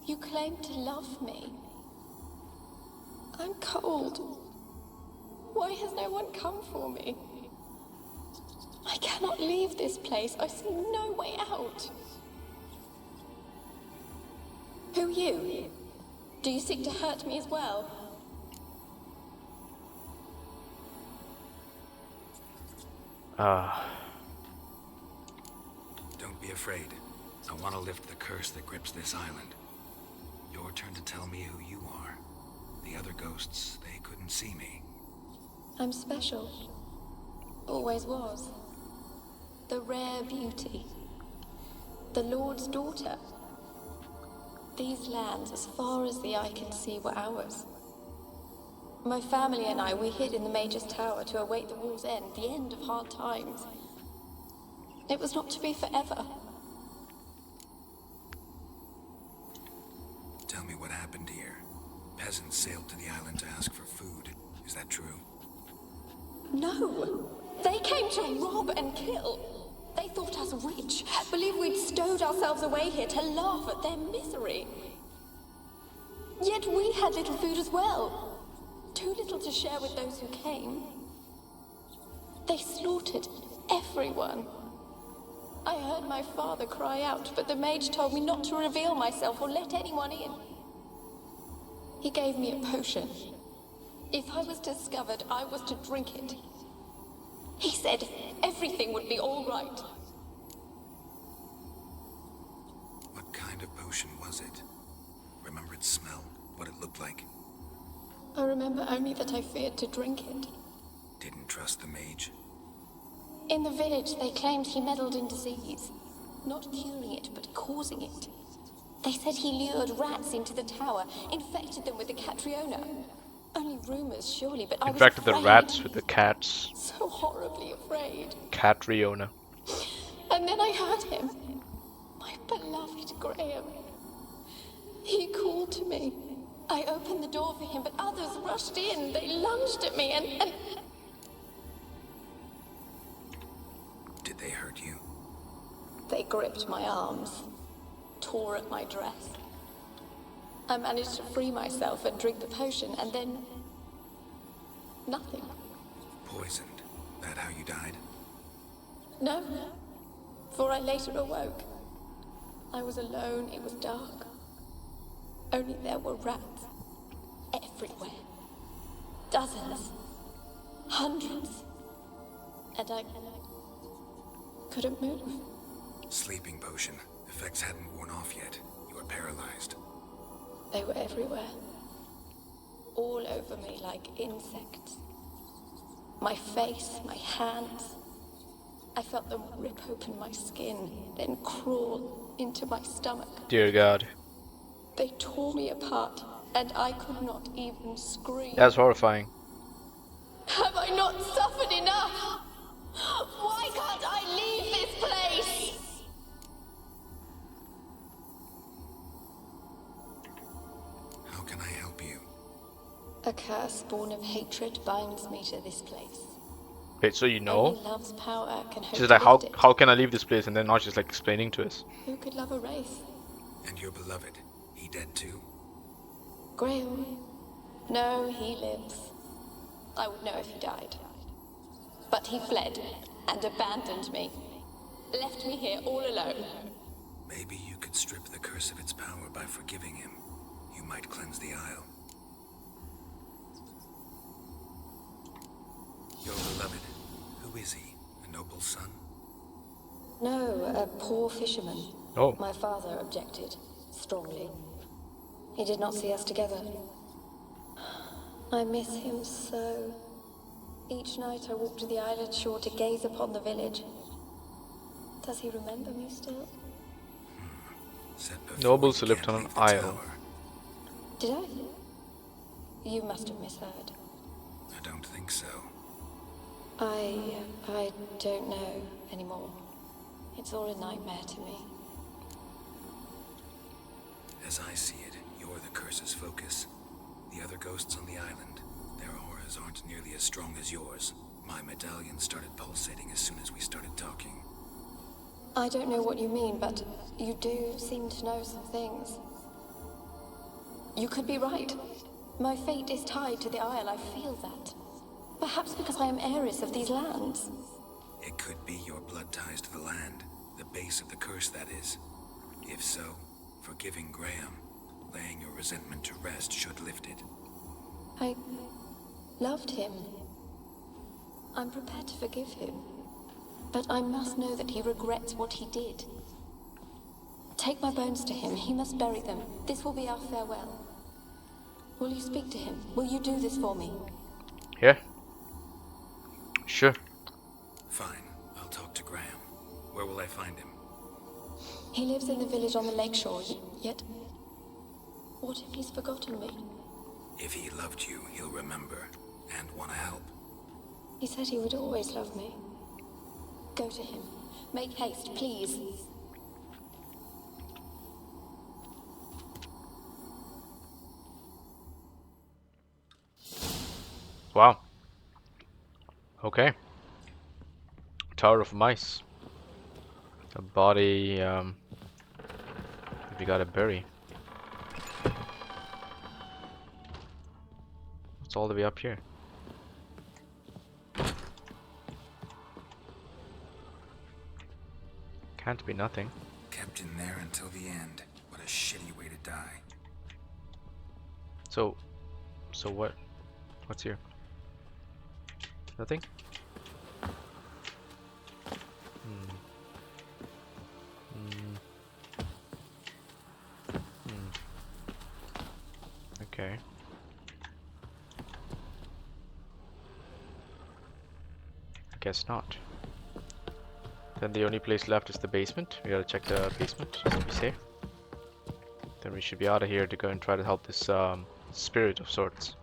You claimed to love me. I'm cold. Why has no one come for me? I cannot leave this place. I see no way out. Who are you? Do you seek to hurt me as well? Don't be afraid. I want to lift the curse that grips this island. Your turn to tell me who you are. The other ghosts, they couldn't see me. I'm special. Always was. The rare beauty. The Lord's daughter. These lands, as far as the eye can see, were ours. My family and I, we hid in the Mage's Tower to await the war's end, the end of hard times. It was not to be forever. Tell me what happened here. Peasants sailed to the island to ask for food. Is that true? No! They came to rob and kill. They thought us rich, believed we'd stowed ourselves away here to laugh at their misery. Yet we had little food as well. Too little to share with those who came. They slaughtered everyone. I heard my father cry out, but the mage told me not to reveal myself or let anyone in. He gave me a potion. If I was discovered, I was to drink it. He said everything would be all right. What kind of potion was it? Remember its smell? What it looked like? I remember only that I feared to drink it. Didn't trust the mage? In the village, they claimed he meddled in disease. Not curing it, but causing it. They said he lured rats into the tower, infected them with the Catriona. Only rumors, surely, but I was infected afraid. the rats with the cats. So horribly afraid. Catriona. And then I heard him. My beloved Graham. He called to me. I opened the door for him, but others rushed in. They lunged at me and... Did they hurt you? They gripped my arms, tore at my dress. I managed to free myself and drink the potion, and then... nothing. Poisoned? That how you died? No, for I later awoke. I was alone, it was dark. Only there were rats. Everywhere. Dozens. Hundreds. And I couldn't move. Sleeping potion. Effects hadn't worn off yet. You were paralyzed. They were everywhere. All over me like insects. My face, my hands. I felt them rip open my skin, then crawl into my stomach. Dear God. They tore me apart, and I could not even scream. That's horrifying. Have I not suffered enough? Why can't I leave this place? How can I help you? A curse born of hatred binds me to this place. Wait, so you know? Only love's power can hope She's to like, lift it. how can I leave this place? And then now she's like explaining to us. Who could love a race? And your beloved, he dead too? Graham? No, he lives. I would know if he died. But he fled and abandoned me. Left me here all alone. Maybe you could strip the curse of its power by forgiving him. You might cleanse the Isle. Your beloved, who is he? A noble son? No, a poor fisherman. Oh. My father objected, strongly. He did not see us together. I miss him so. Each night I walk to the island shore to gaze upon the village. Does he remember me still? Nobles lived on an isle. Did I? You must have misheard. I don't think so. I don't know anymore. It's all a nightmare to me. As I see it, you're the curse's focus. The other ghosts on the island, their auras aren't nearly as strong as yours. My medallion started pulsating as soon as we started talking. I don't know what you mean, but you do seem to know some things. You could be right. My fate is tied to the Isle, I feel that. Perhaps because I am heiress of these lands. It could be your blood ties to the land, the base of the curse, that is. If so, forgiving Graham, laying your resentment to rest, should lift it. I loved him. I'm prepared to forgive him. But I must know that he regrets what he did. Take my bones to him. He must bury them. This will be our farewell. Will you speak to him? Will you do this for me? Yeah. Sure. Fine. I'll talk to Graham. Where will I find him? He lives in the village on the lakeshore, yet... What if he's forgotten me? If he loved you, he'll remember, and want to help. He said he would always love me. Go to him. Make haste, please. Wow. Okay. Tower of Mice. A body we gotta bury. It's all the way up here. Can't be nothing. Kept in there until the end. What a shitty way to die. So what? What's here? Nothing? Okay. Guess not. Then the only place left is the basement. We gotta check the basement just to be safe. Then we should be out of here to go and try to help this spirit of sorts.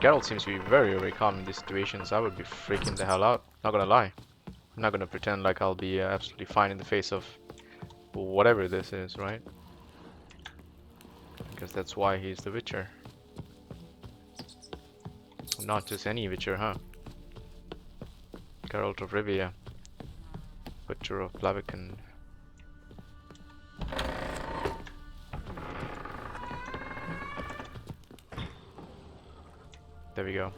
Geralt seems to be very, very calm in these situations. I would be freaking the hell out. Not gonna lie. I'm not gonna pretend like I'll be absolutely fine in the face of whatever this is, right? Because that's why he's the Witcher. Not just any Witcher, huh? Geralt of Rivia. Butcher of Blaviken. There we go.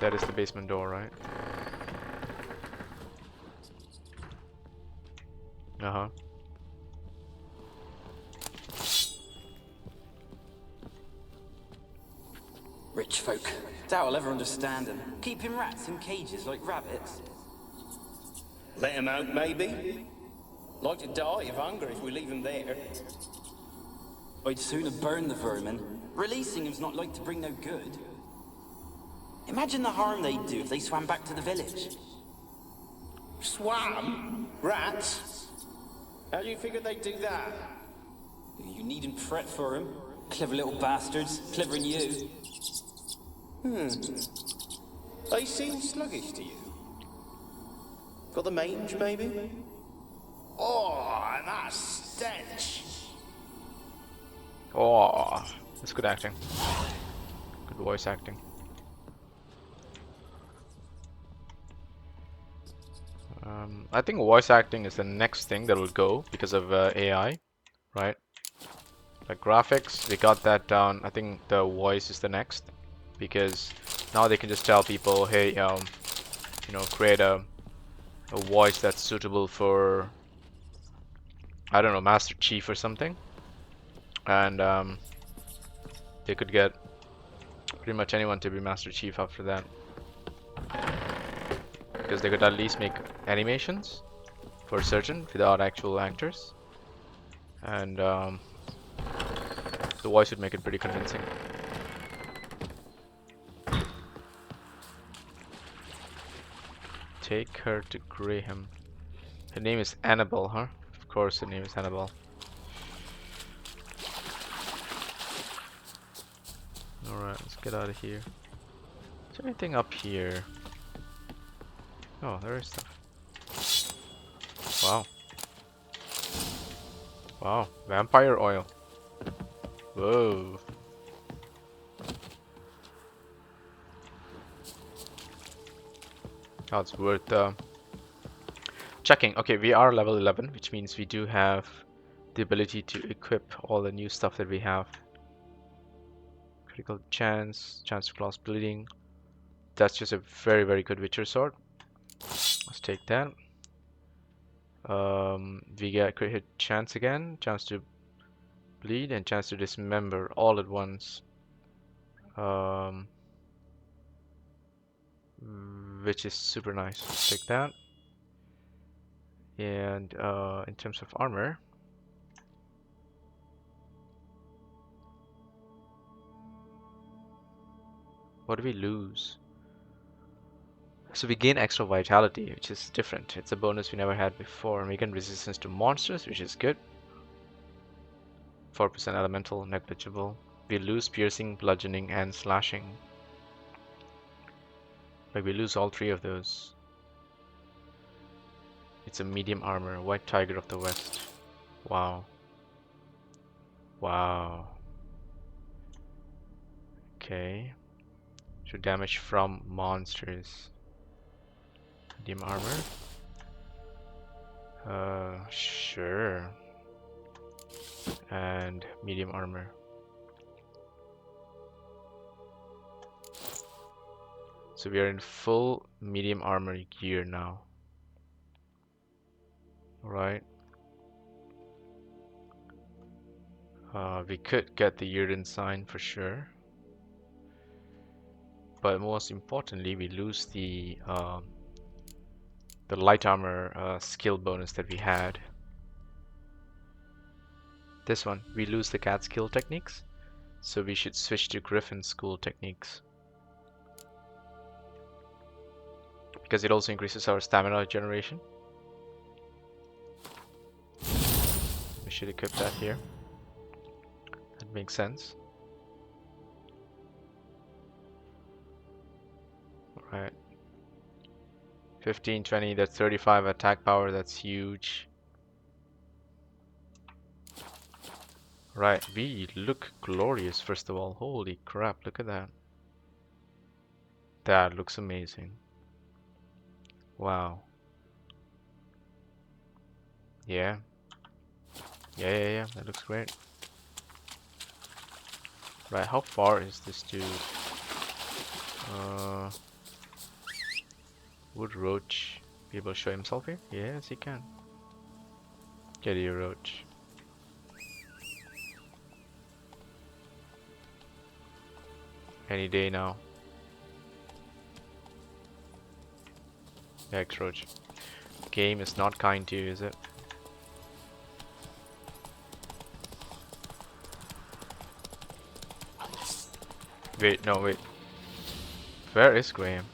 That is the basement door, right? Uh-huh. Rich folk. Doubt I'll ever understand them. Keeping rats in cages like rabbits. Let him out, maybe? Like to die of hunger if we leave him there. I'd sooner burn the vermin. Releasing him's not like to bring no good. Imagine the harm they'd do if they swam back to the village. Swam? Rats? How do you figure they'd do that? You needn't fret for 'em. Clever little bastards. Clever than you. They seem sluggish to you. Got the mange, maybe? Oh, and that stench! Oh, that's good acting. Good voice acting. I think voice acting is the next thing that will go because of AI, right? Like graphics, we got that down. I think the voice is the next, because now they can just tell people, hey, you know, create a voice that's suitable for, I don't know, Master Chief or something, and they could get pretty much anyone to be Master Chief after that, because they could at least make animations for certain without actual actors, and the voice would make it pretty convincing. Take her to Graham. Her name is Annabelle, huh? Of course her name is Annabelle. Alright, let's get out of here. Is there anything up here? Oh, there is stuff. Wow. Wow, vampire oil. Whoa. Oh, it's worth checking. Okay, we are level 11, which means we do have the ability to equip all the new stuff that we have. Critical chance to cause bleeding. That's just a very, very good Witcher sword. Let's take that. We get crit hit chance again, chance to bleed, and chance to dismember all at once. Which is super nice. Let's take that. And in terms of armor, what do we lose? So we gain extra vitality, which is different. It's a bonus we never had before, and we gain resistance to monsters, which is good. 4% elemental, negligible. We lose piercing, bludgeoning, and slashing. Like we lose all three of those. It's a medium armor, White Tiger of the West. Wow. Wow. Okay. So damage from monsters. Medium armor. Sure. And medium armor. So we are in full medium armor gear now. Alright. We could get the Yrden sign for sure. But most importantly, we lose the light armor skill bonus that we had. This one, we lose the cat skill techniques, so we should switch to Griffin school techniques, because it also increases our stamina generation. We should equip that here. That makes sense. Alright. 15, 20, that's 35 attack power, that's huge. Right, we look glorious first of all. Holy crap, look at that. That looks amazing. Wow. Yeah. Yeah, that looks great. Right, how far is this dude? Would Roach be able to show himself here? Yes, he can. Get here, Roach. Any day now. Yikes, Roach. Game is not kind to you, is it? Wait, no, wait. Where is Graham?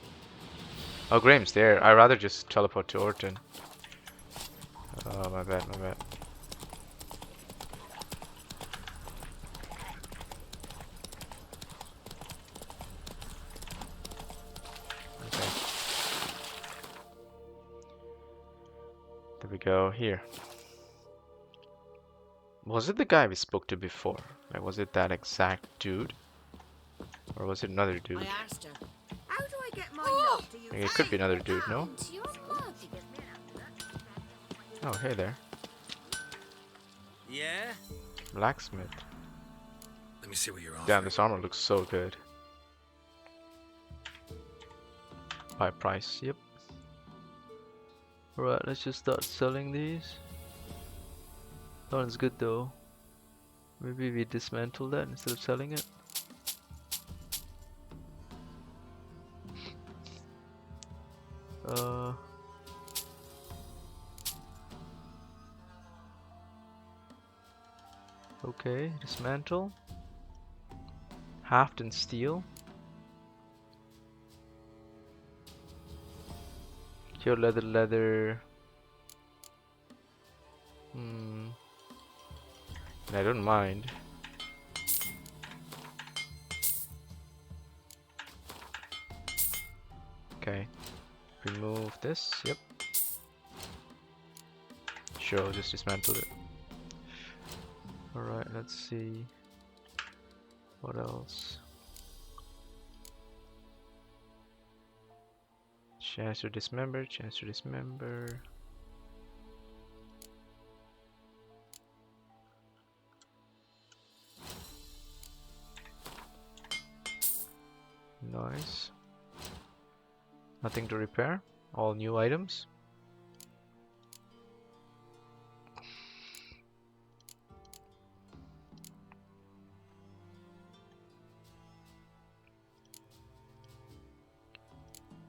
Oh, Graham's there. I'd rather just teleport to Orton. Oh, my bad, my bad. Okay. There we go, here. Was it the guy we spoke to before? Like, was it that exact dude? Or was it another dude? I asked her. How do I get my love to you? It could be another dude, no? Your mug. Oh, hey there. Yeah? Blacksmith. me see what you're offering. Damn, this armor looks so good. High price, yep. Alright, let's just start selling these. That one's good though. Maybe we dismantle that instead of selling it. Okay, dismantle. Halfton steel. Pure leather. I don't mind. Okay, remove this. Yep. Sure, just dismantle it. Alright, let's see. What else? Chance to dismember, chance to dismember. Nice. Nothing to repair. All new items.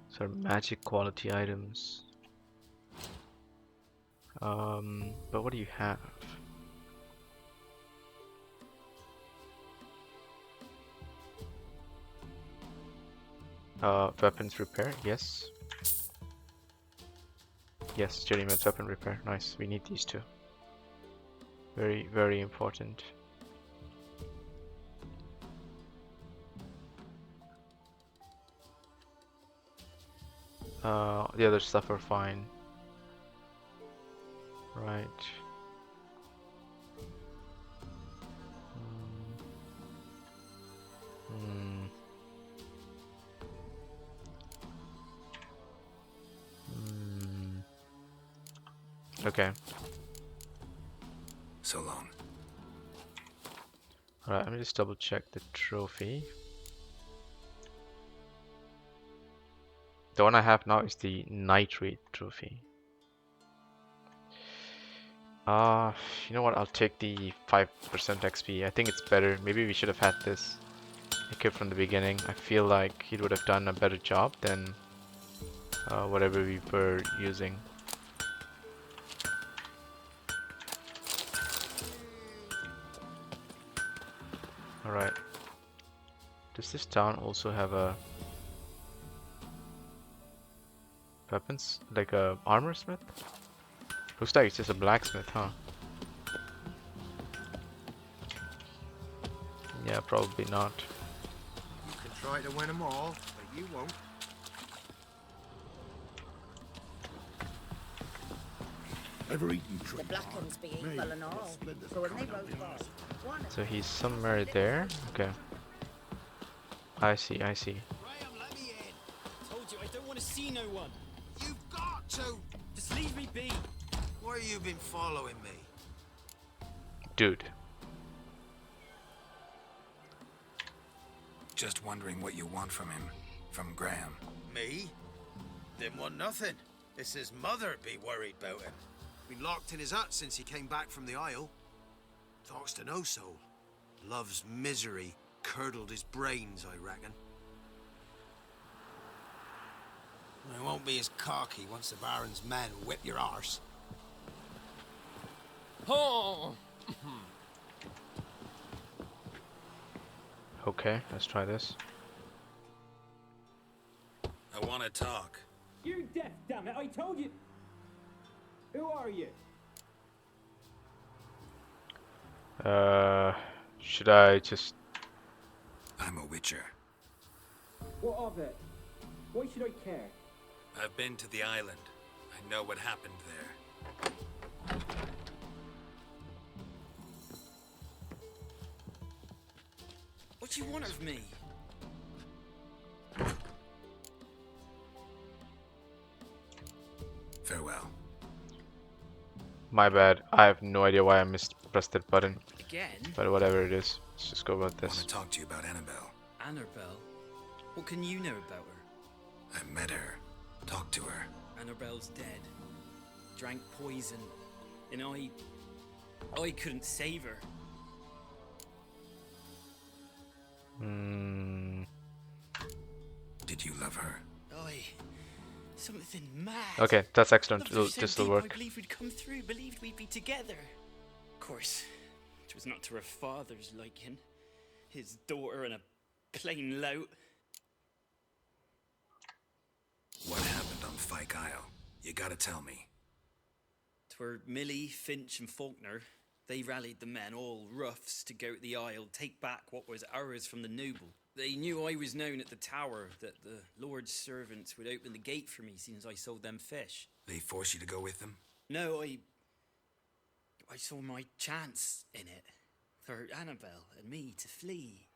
So magic quality items. But what do you have? Weapons repair, yes. Yes, Journeyman's weapon repair. Nice. We need these two. Very, very important. The other stuff are fine. Right. Okay. So long. Alright, let me just double check the trophy. The one I have now is the nitrate trophy. You know what? I'll take the 5% XP. I think it's better. Maybe we should have had this equipped from the beginning. I feel like he would have done a better job than whatever we were using. Alright. Does this town also have a weapons, like a armor smith? Looks like it's just a blacksmith, huh? Yeah, probably not. You can try to win them all, but you won't. Ever eaten tree? The black ones be equal and all. So when they rode by, So he's somewhere there. Okay. I see, I see. Graham, let me in. Told you I don't want to see no one. You've got to! Just leave me be. Why have you been following me? Dude. Just wondering what you want from him. From Graham. Me? Didn't want nothing. It's his mother be worried about him. Been locked in his hut since he came back from the Isle. Talks to no soul. Love's misery curdled his brains, I reckon. It won't be as cocky once the Baron's men whip your arse. Oh. Okay, let's try this. I want to talk. You're deaf, damn it! I told you. Who are you? Should I just... I'm a witcher. What of it? Why should I care? I've been to the island. I know what happened there. what do you want of me? Farewell. My bad. I have no idea why I pressed that button. again? But whatever it is, let's just go about I want this. to talk to you about Annabelle. Annabelle? What can you know about her? I met her. Talked to her. Annabelle's dead. Drank poison. And I couldn't save her. Did you love her? Something mad. Okay, that's excellent. Loved her so This will deep, work. I believed we'd come through, believed we'd be together. Of course, it was not to her father's liking. His daughter and a plain lout. What happened on Fyke Isle? You gotta tell me. 'Twere Millie, Finch, and Faulkner. They rallied the men, all roughs, to go to the Isle, take back what was ours from the noble. They knew I was known at the tower, that the Lord's servants would open the gate for me since I sold them fish. They forced you to go with them? No, I saw my chance in it, for Annabelle and me to flee.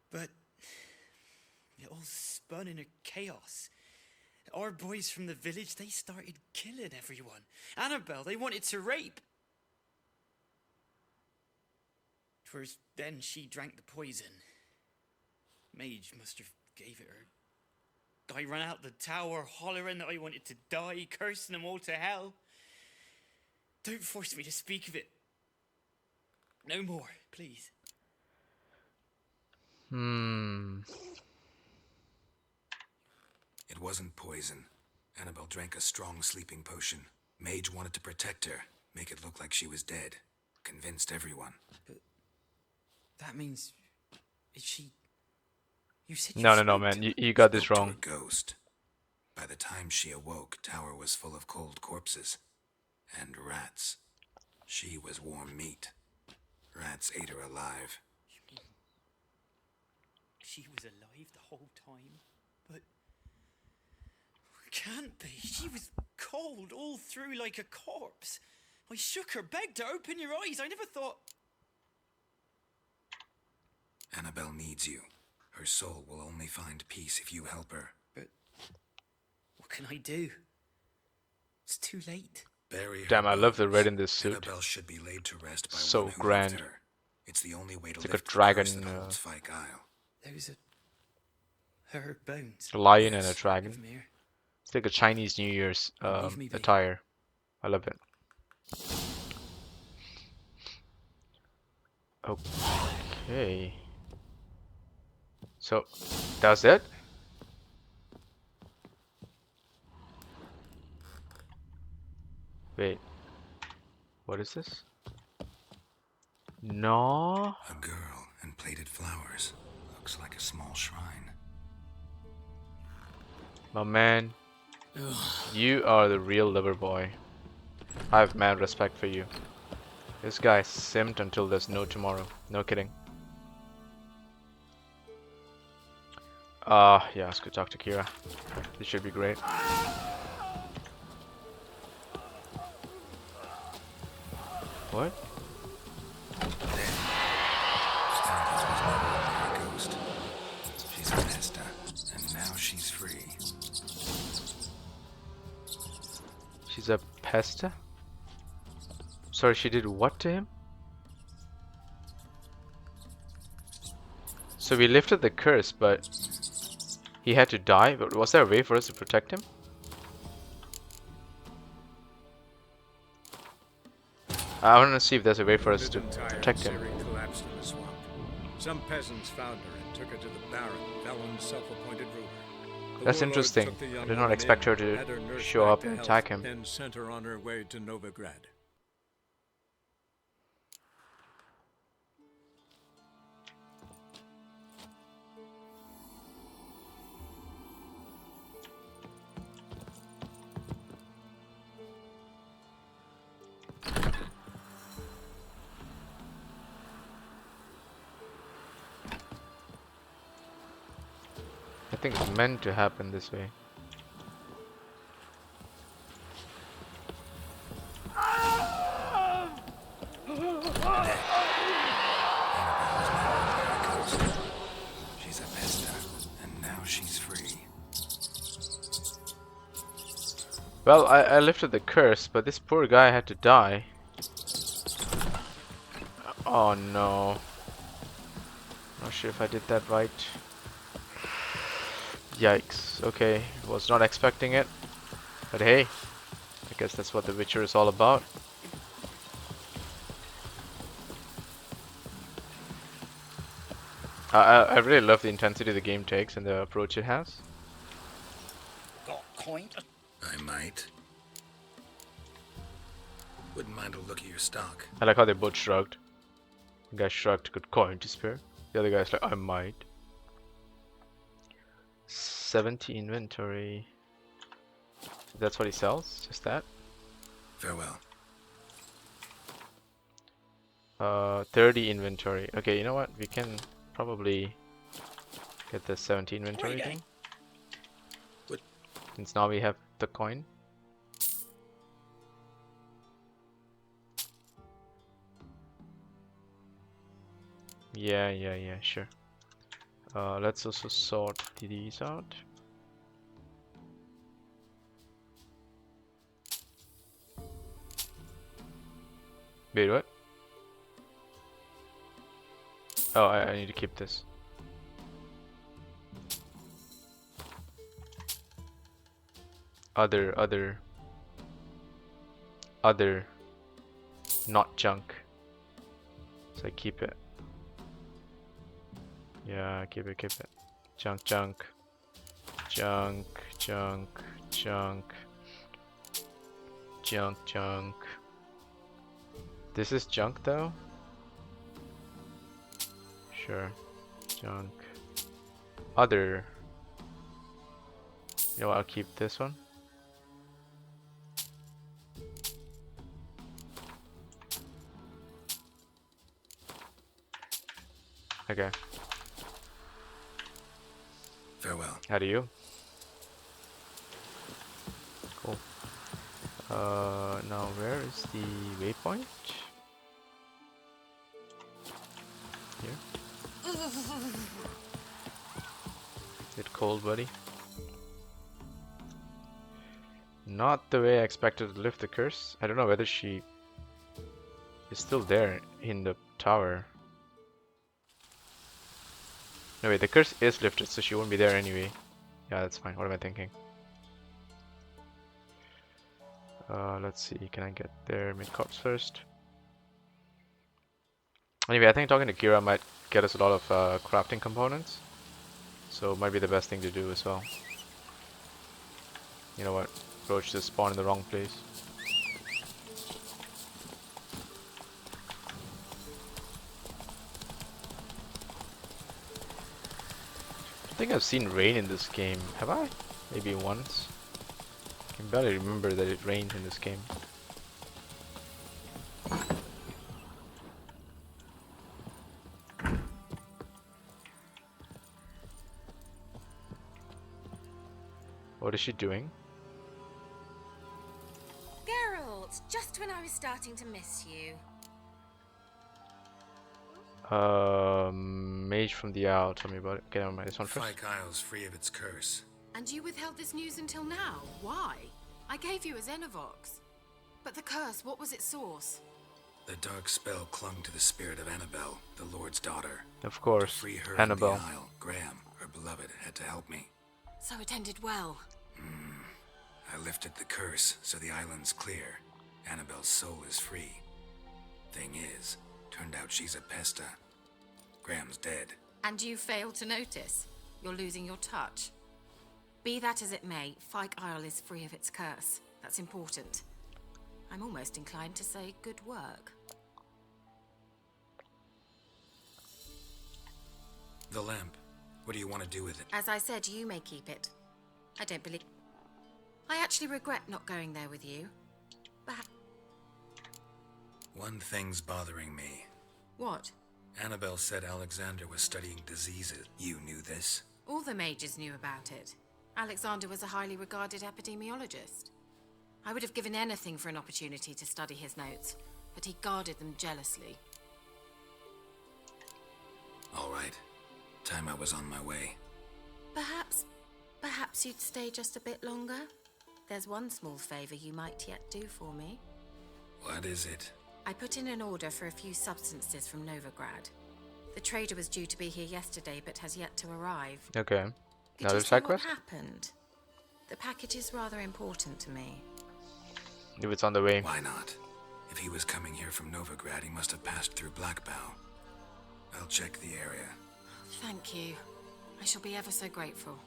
But it all spun in a chaos. Our boys from the village, they started killing everyone. Annabelle, they wanted to rape. 'Twas then she drank the poison. Mage must have gave it her. I ran out the tower hollering that I wanted to die, cursing them all to hell. Don't force me to speak of it. No more, please. It wasn't poison. Annabelle drank a strong sleeping potion. Mage wanted to protect her, make it look like she was dead. Convinced everyone. But that means... is she... You said No, man. You got this Spoke to wrong. a ghost. By the time she awoke, Tower was full of cold corpses. And rats. She was warm meat. Rats ate her alive. You mean she was alive the whole time? But... can't be. She was cold all through like a corpse. I shook her, begged her, open your eyes. I never thought... Annabelle needs you. Her soul will only find peace if you help her. But what can I do? It's too late. Bury her Damn, I love the bones. red in this suit. Annabelle should be laid to rest by So one who grand. loved her. It's the only way to It's like a lift the dragon, curse that holds Fyke Isle. Those are her bones. A lion and a Yes, dragon. give 'em here. It's like a Chinese New Year's Leave me be. attire. I love it. Okay. So, that's it? Wait. What is this? No. A girl and plated flowers. Looks like a small shrine. My man. You are the real lover boy. I have mad respect for you. This guy simped until there's no tomorrow. No kidding. Yeah, let's go talk to Kira. This should be great. What? A ghost. She's a Nesta, and now she's free. She's a pesta? Sorry, she did what to him? So we lifted the curse, but he had to die? But was there a way for us to protect him? I want to see if there's a way for us to protect him. Ciri collapsed in the swamp. Some peasants found her and took her to the Baron, Vellon's self-appointed ruler. The That's warlord interesting. took the young I did not woman expect her in, to had her nursed show back up to and health, attack him. Then sent her on her way to Novigrad. I think it's meant to happen this way. She's a Pesta, and now she's free. Well, I lifted the curse, but this poor guy had to die. Oh no. Not sure if I did that right. Yikes. Okay, was not expecting it. But hey, I guess that's what The Witcher is all about. I really love the intensity the game takes and the approach it has. Got coin? I might. Wouldn't mind a look at your stock. I like how they both shrugged. The guy shrugged, good coin to spare. The other guy's like, I might. 70 inventory. That's what he sells? Just that? Farewell. 30 inventory. Okay, you know what? We can probably get the 70 inventory thing. What? Since now we have the coin. Yeah, sure. Let's also sort these out. Wait, what? Oh, I need to keep this. Other, not junk. So I keep it. Yeah, keep it. Junk. This is junk though? Sure. Junk. Other. You know what, I'll keep this one. Okay. Farewell. How do you? Cool. Now where is the waypoint? Here. Get cold, buddy. Not the way I expected to lift the curse. I don't know whether she is still there in the tower. No wait, the curse is lifted, so she won't be there anyway. Yeah, that's fine. What am I thinking? Let's see. Can I get there mid-corps first? Anyway, I think talking to Kira might get us a lot of crafting components. So it might be the best thing to do as well. You know what? Roach just spawned in the wrong place. I think I've seen rain in this game. Have I? Maybe once. I can barely remember that it rained in this game. What is she doing? Geralt, just when I was starting to miss you. Mage from the Owl. Tell me about it. Okay, never mind. This one first. Fyke Isle's free of its curse. And you withheld this news until now? Why? I gave you a Xenovox. But the curse, what was its source? The dark spell clung to the spirit of Annabelle, the Lord's daughter. Of course, to free her Annabelle. And the Isle, Graham, her beloved, had to help me. So it ended well. I lifted the curse, so the island's clear. Annabelle's soul is free. Thing is, turned out she's a Pesta. Graham's dead. And you failed to notice. You're losing your touch. Be that as it may, Fyke Isle is free of its curse. That's important. I'm almost inclined to say good work. The lamp. What do you want to do with it? As I said, you may keep it. I don't believe... I actually regret not going there with you. One thing's bothering me. What? Annabelle said Alexander was studying diseases. You knew this? All the mages knew about it. Alexander was a highly regarded epidemiologist. I would have given anything for an opportunity to study his notes, but he guarded them jealously. All right. Time I was on my way. Perhaps you'd stay just a bit longer? There's one small favor you might yet do for me. What is it? I put in an order for a few substances from Novigrad. The trader was due to be here yesterday, but has yet to arrive. Okay. Could Another you say side what quest? happened? The package is rather important to me. If it's on the way. Why not? If he was coming here from Novigrad, he must have passed through Blackbow. I'll check the area. Thank you. I shall be ever so grateful.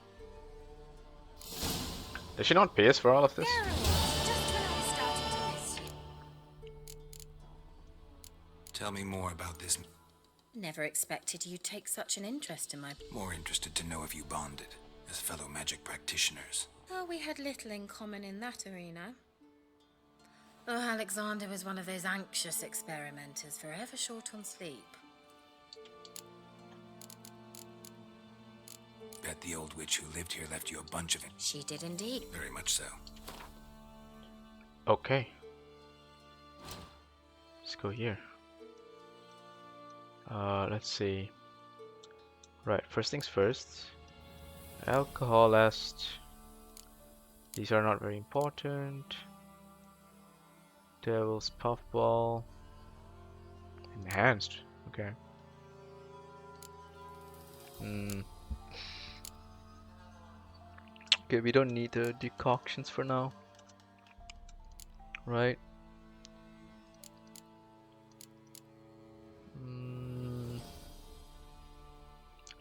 Does she not pay us for all of this? Just when I was starting to miss you. Tell me more about this. Never expected you'd take such an interest in my... More interested to know if you bonded as fellow magic practitioners. Oh, we had little in common in that arena. Oh, Alexander was one of those anxious experimenters, forever short on sleep. Bet the old witch who lived here left you a bunch of it. She did indeed. Very much so. Okay. Let's go here. Let's see. Right, first things first. Alcohol last. These are not very important. Devil's Puffball. Enhanced. Okay. Okay, we don't need the decoctions for now. Right.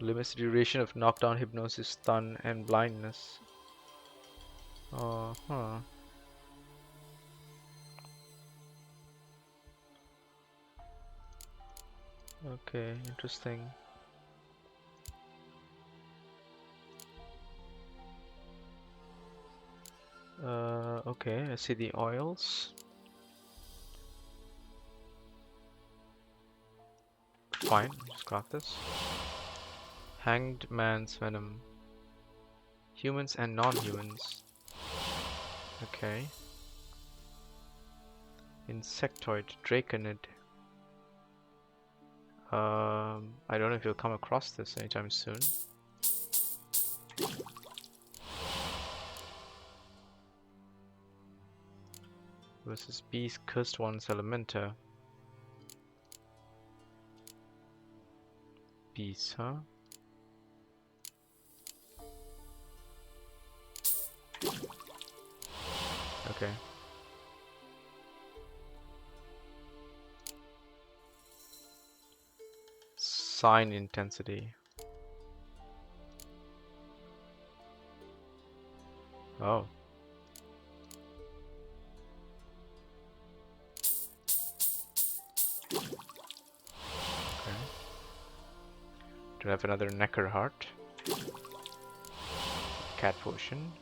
Limits the duration of knockdown, hypnosis, stun, and blindness. Okay, interesting. Okay, I see the oils. Fine, just got this. Hanged Man's Venom. Humans and non-humans. Okay. Insectoid, Draconid. I don't know if you'll come across this anytime soon. Versus Beast, Cursed Ones, Elementa. Beast, huh? Okay. Sign intensity. Oh. Okay. Do I have another Necker Heart? Cat Potion.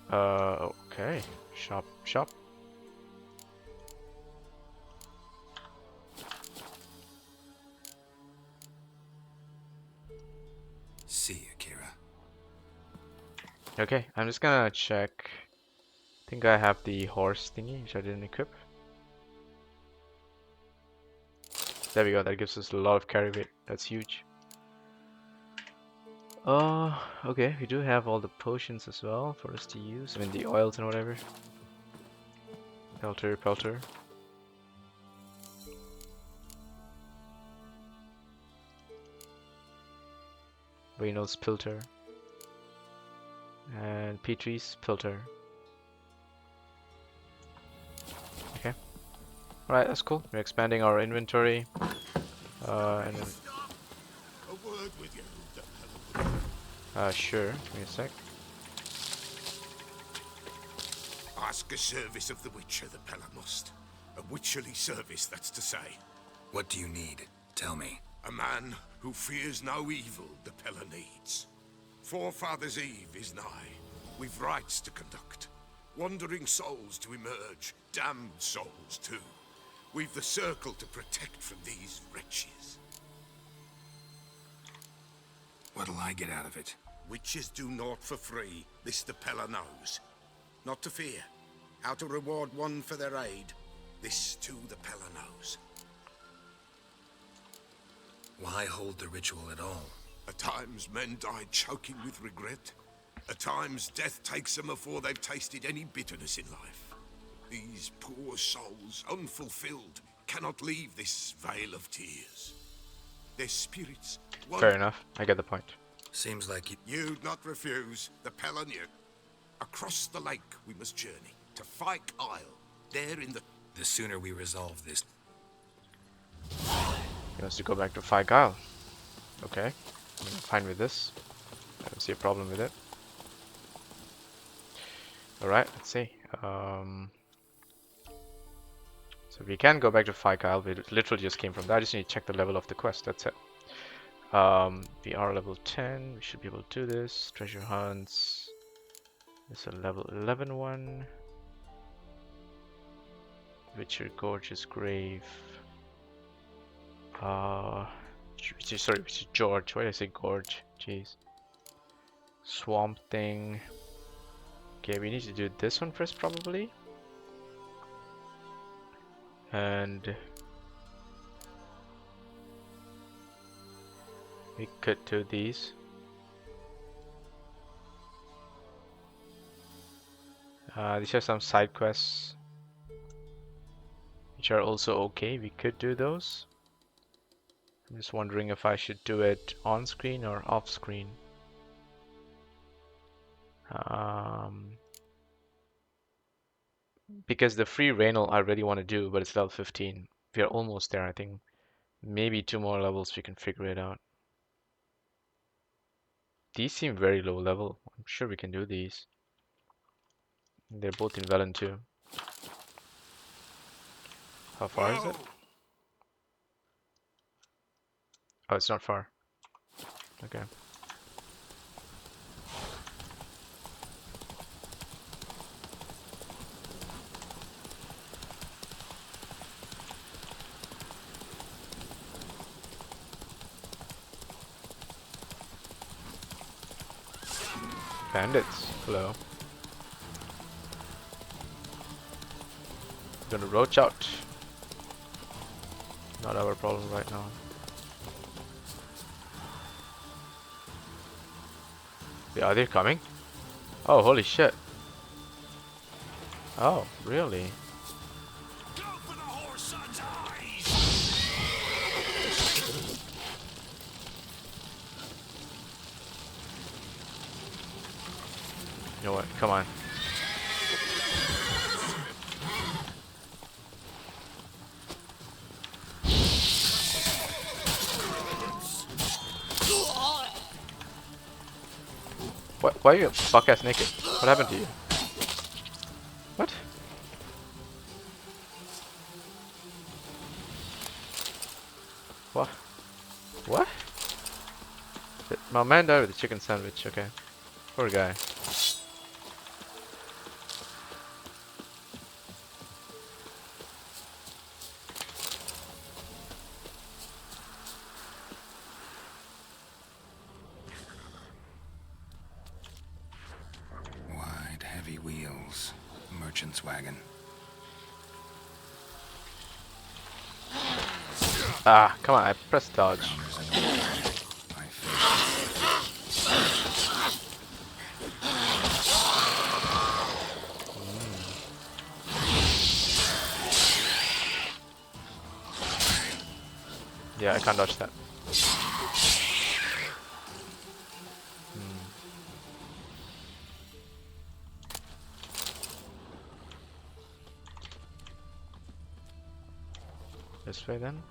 Okay. Shop. See you, Kira. Okay, I'm just gonna check. I think I have the horse thingy, which I didn't equip. There we go, that gives us a lot of carry weight. That's huge. Okay, we do have all the potions as well for us to use. I mean, the oils and whatever. Pelter. Reynolds Pilter. And Petrie's Pilter. Okay. Alright, that's cool. We're expanding our inventory. And then... A word with you. Sure. Give me a sec. Ask a service of the Witcher, the Pella must. A witcherly service, that's to say. What do you need? Tell me. A man who fears no evil the Pella needs. Forefathers' Eve is nigh. We've rites to conduct. Wandering souls to emerge. Damned souls, too. We've the circle to protect from these wretches. What'll I get out of it? Witches do naught for free, this the Pella knows. Not to fear. How to reward one for their aid, this too the Pella knows. Why hold the ritual at all? At times men die choking with regret. At times death takes them before they've tasted any bitterness in life. These poor souls, unfulfilled, cannot leave this vale of tears. Their spirits... Fair enough. I get the point. Seems like You'd not refuse the Pelennor. Across the lake we must journey to Fyke Isle. There in the... The sooner we resolve this... He wants to go back to Fyke Isle. Okay. I'm fine with this. I don't see a problem with it. Alright, let's see. So we can go back to Fyke Isle. We literally just came from that. I just need to check the level of the quest. That's it. We are level 10. We should be able to do this. Treasure hunts. There's a level 11 one. Witcher Gorge's Grave. Which is George. Why did I say Gorge? Jeez. Swamp Thing. Okay, we need to do this one first, probably. And we could do these. These are some side quests which are also okay. We could do those. I'm just wondering if I should do it on screen or off screen. Because the free Raynal I really want to do, but it's level 15. We are almost there, I think. Maybe 2 more levels we can figure it out. These seem very low level. I'm sure we can do these. They're both in Velen too. How far is it? Oh, it's not far. Okay. Bandits, hello. Gonna roach out. Not our problem right now. Yeah, are they coming? Oh, holy shit. Oh, really? You know what? Come on. Why are you fuck ass naked? What happened to you? What? What? What? My man died with a chicken sandwich, okay. Poor guy. Wide, heavy wheels. Merchant's wagon. Ah, come on, I pressed dodge. Yeah, I can't dodge that. This way then.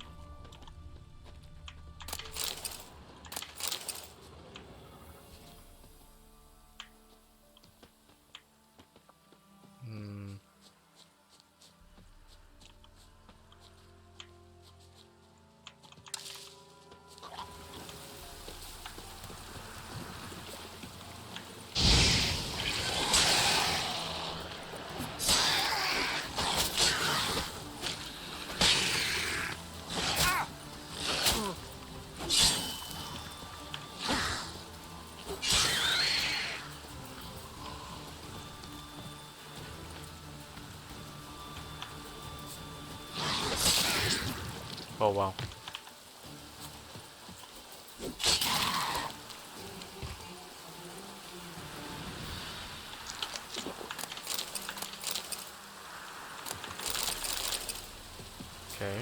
Oh wow. Okay.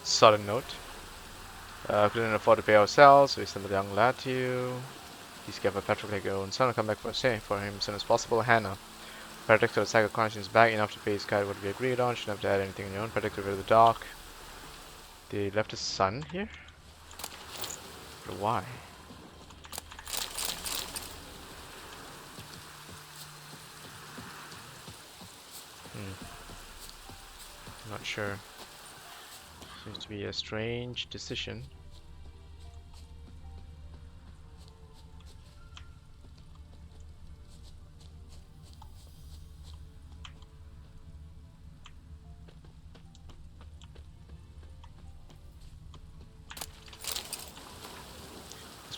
Sudden note. Couldn't afford to pay ourselves, so we sent the young lad to you. Please give a Patrick like your own son and come back for a stay for him as soon as possible. Hannah. Patrick to the sack of conscience back enough to pay his guide what we agreed on. Shouldn't have to add anything on your own. Patrick to the dock. They left his son here? But why? Not sure. Seems to be a strange decision.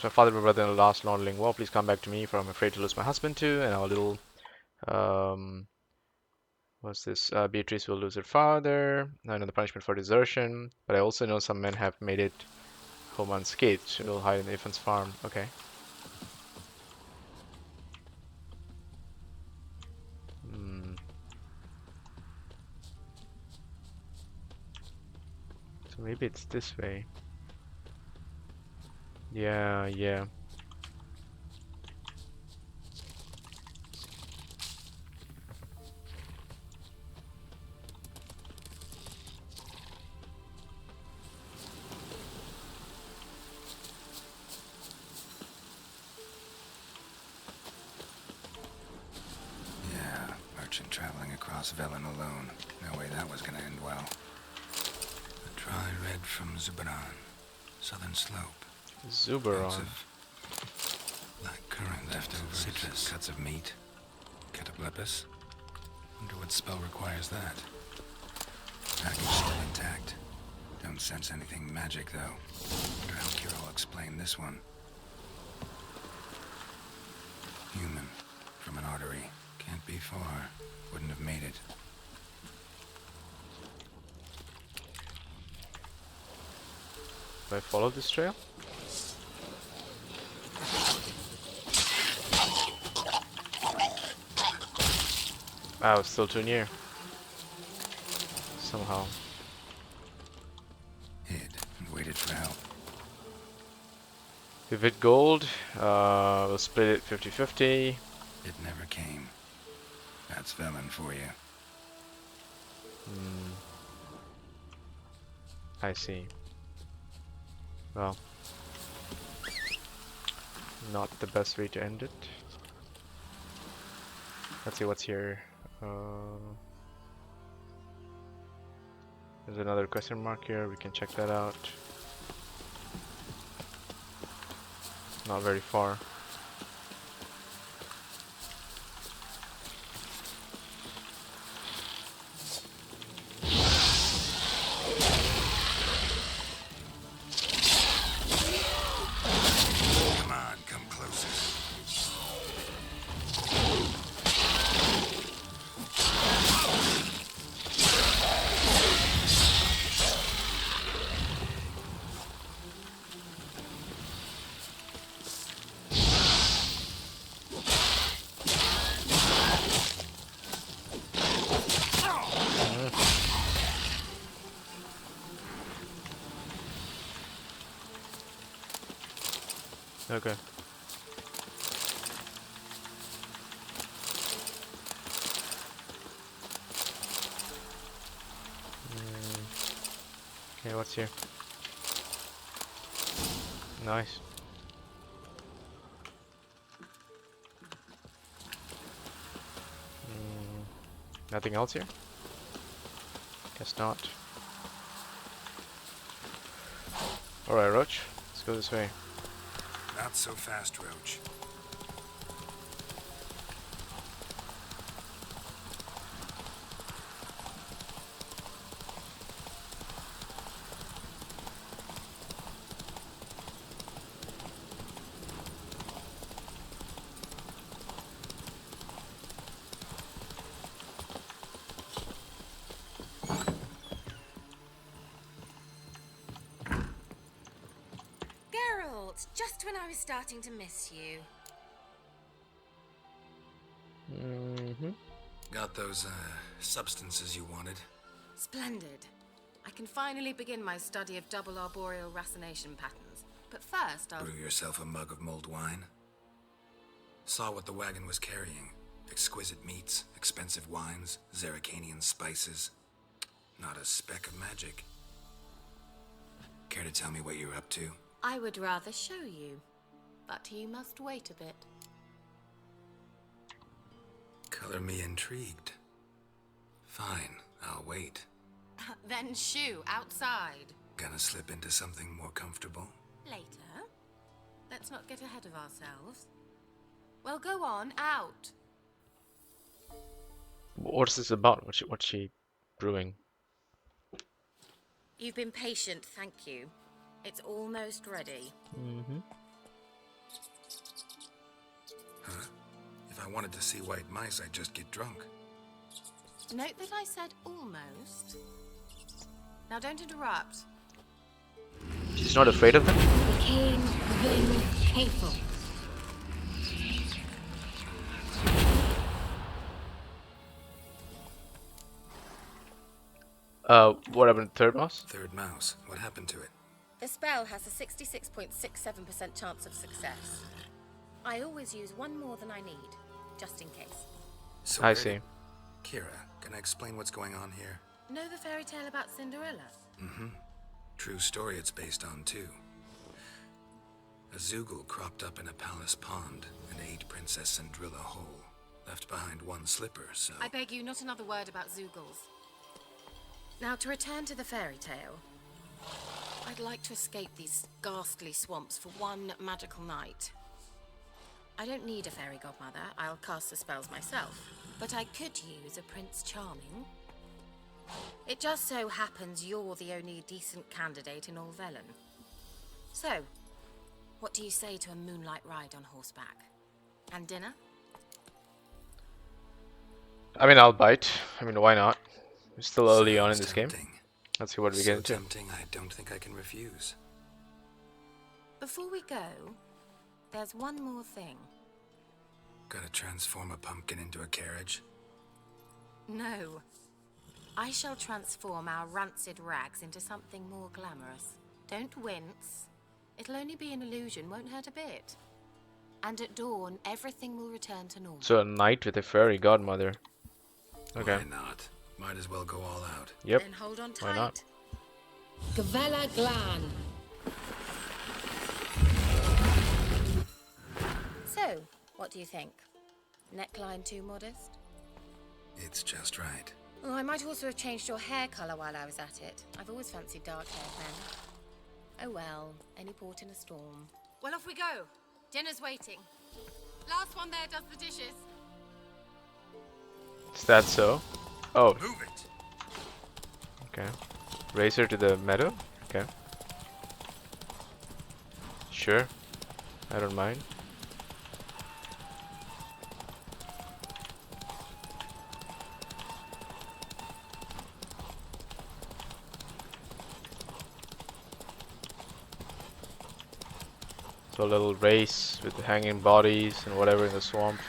My father, my brother, in the last Lord War. Please come back to me, for I'm afraid to lose my husband too. And our little, what's this? Beatrice will lose her father. I know the punishment for desertion, but I also know some men have made it home unscathed. Will hide in the infant's farm. Okay. So maybe it's this way. Yeah, yeah. Yeah, merchant traveling across Velen alone. No way that was gonna end well. A dry red from Zubaran, southern slope. Zubaran. Black currant leftovers, citrus, cuts of meat, cataplepis. Wonder what spell requires that. Package still intact. Don't sense anything magic though. Wonder how Kira will explain this one. Human, from an artery. Can't be far. Wouldn't have made it. Do I follow this trail? Wow, it's still too near. Somehow. Hid and waited for help. If it gold, we'll split it 50-50. It never came. That's Velen for you. I see. Well, not the best way to end it. Let's see what's here. There's another question mark here. We can check that out. Not very far. Come on, come closer. Okay. Okay, what's here? Nice. Nothing else here? Guess not. Alright, Roach. Let's go this way. Not so fast, Roach. Geralt, just when I was starting to miss you. Got those, substances you wanted? Splendid. I can finally begin my study of double arboreal racination patterns. But first, I'll... Brew yourself a mug of mulled wine? Saw what the wagon was carrying. Exquisite meats, expensive wines, Zerrikanian spices. Not a speck of magic. Care to tell me what you're up to? I would rather show you, but you must wait a bit. Color me intrigued. Fine, I'll wait. Then shoo, outside. Gonna slip into something more comfortable? Later. Let's not get ahead of ourselves. Well, go on, out. What's this about? What's she brewing? You've been patient, thank you. It's almost ready. Mm-hmm. Huh? If I wanted to see white mice, I'd just get drunk. Note that I said almost. Now don't interrupt. She's not afraid of them? Became then hateful. What happened to third mouse? Third mouse. What happened to it? The spell has a 66.67% chance of success. I always use one more than I need, just in case. So I see. Kira, can I explain what's going on here? Know the fairy tale about Cinderella? Mm-hmm. True story it's based on, too. A Zoogle cropped up in a palace pond and ate Princess Cinderella whole. Left behind one slipper, so... I beg you, not another word about Zoogles. Now, to return to the fairy tale, I'd like to escape these ghastly swamps for one magical night. I don't need a fairy godmother, I'll cast the spells myself. But I could use a Prince Charming. It just so happens you're the only decent candidate in all Velen. So, what do you say to a moonlight ride on horseback? And dinner? I mean, I'll bite. I mean, why not? We're still early on in this game. Let's see what we get into. Tempting, I don't think I can refuse. Before we go, there's one more thing. Gotta transform a pumpkin into a carriage? No. I shall transform our rancid rags into something more glamorous. Don't wince. It'll only be an illusion, won't hurt a bit. And at dawn, everything will return to normal. So a knight with a fairy godmother. Okay. Why not? Might as well go all out. Yep. Then hold on tight. Why not? Gavella Glan. So, what do you think? Neckline too modest? It's just right. Oh, I might also have changed your hair colour while I was at it. I've always fancied dark-haired men. Oh well, any port in a storm. Well, off we go. Dinner's waiting. Last one there does the dishes. Is that so? Oh. Move it. Okay. Race her to the meadow? Okay. Sure. I don't mind. So a little race with the hanging bodies and whatever in the swamp.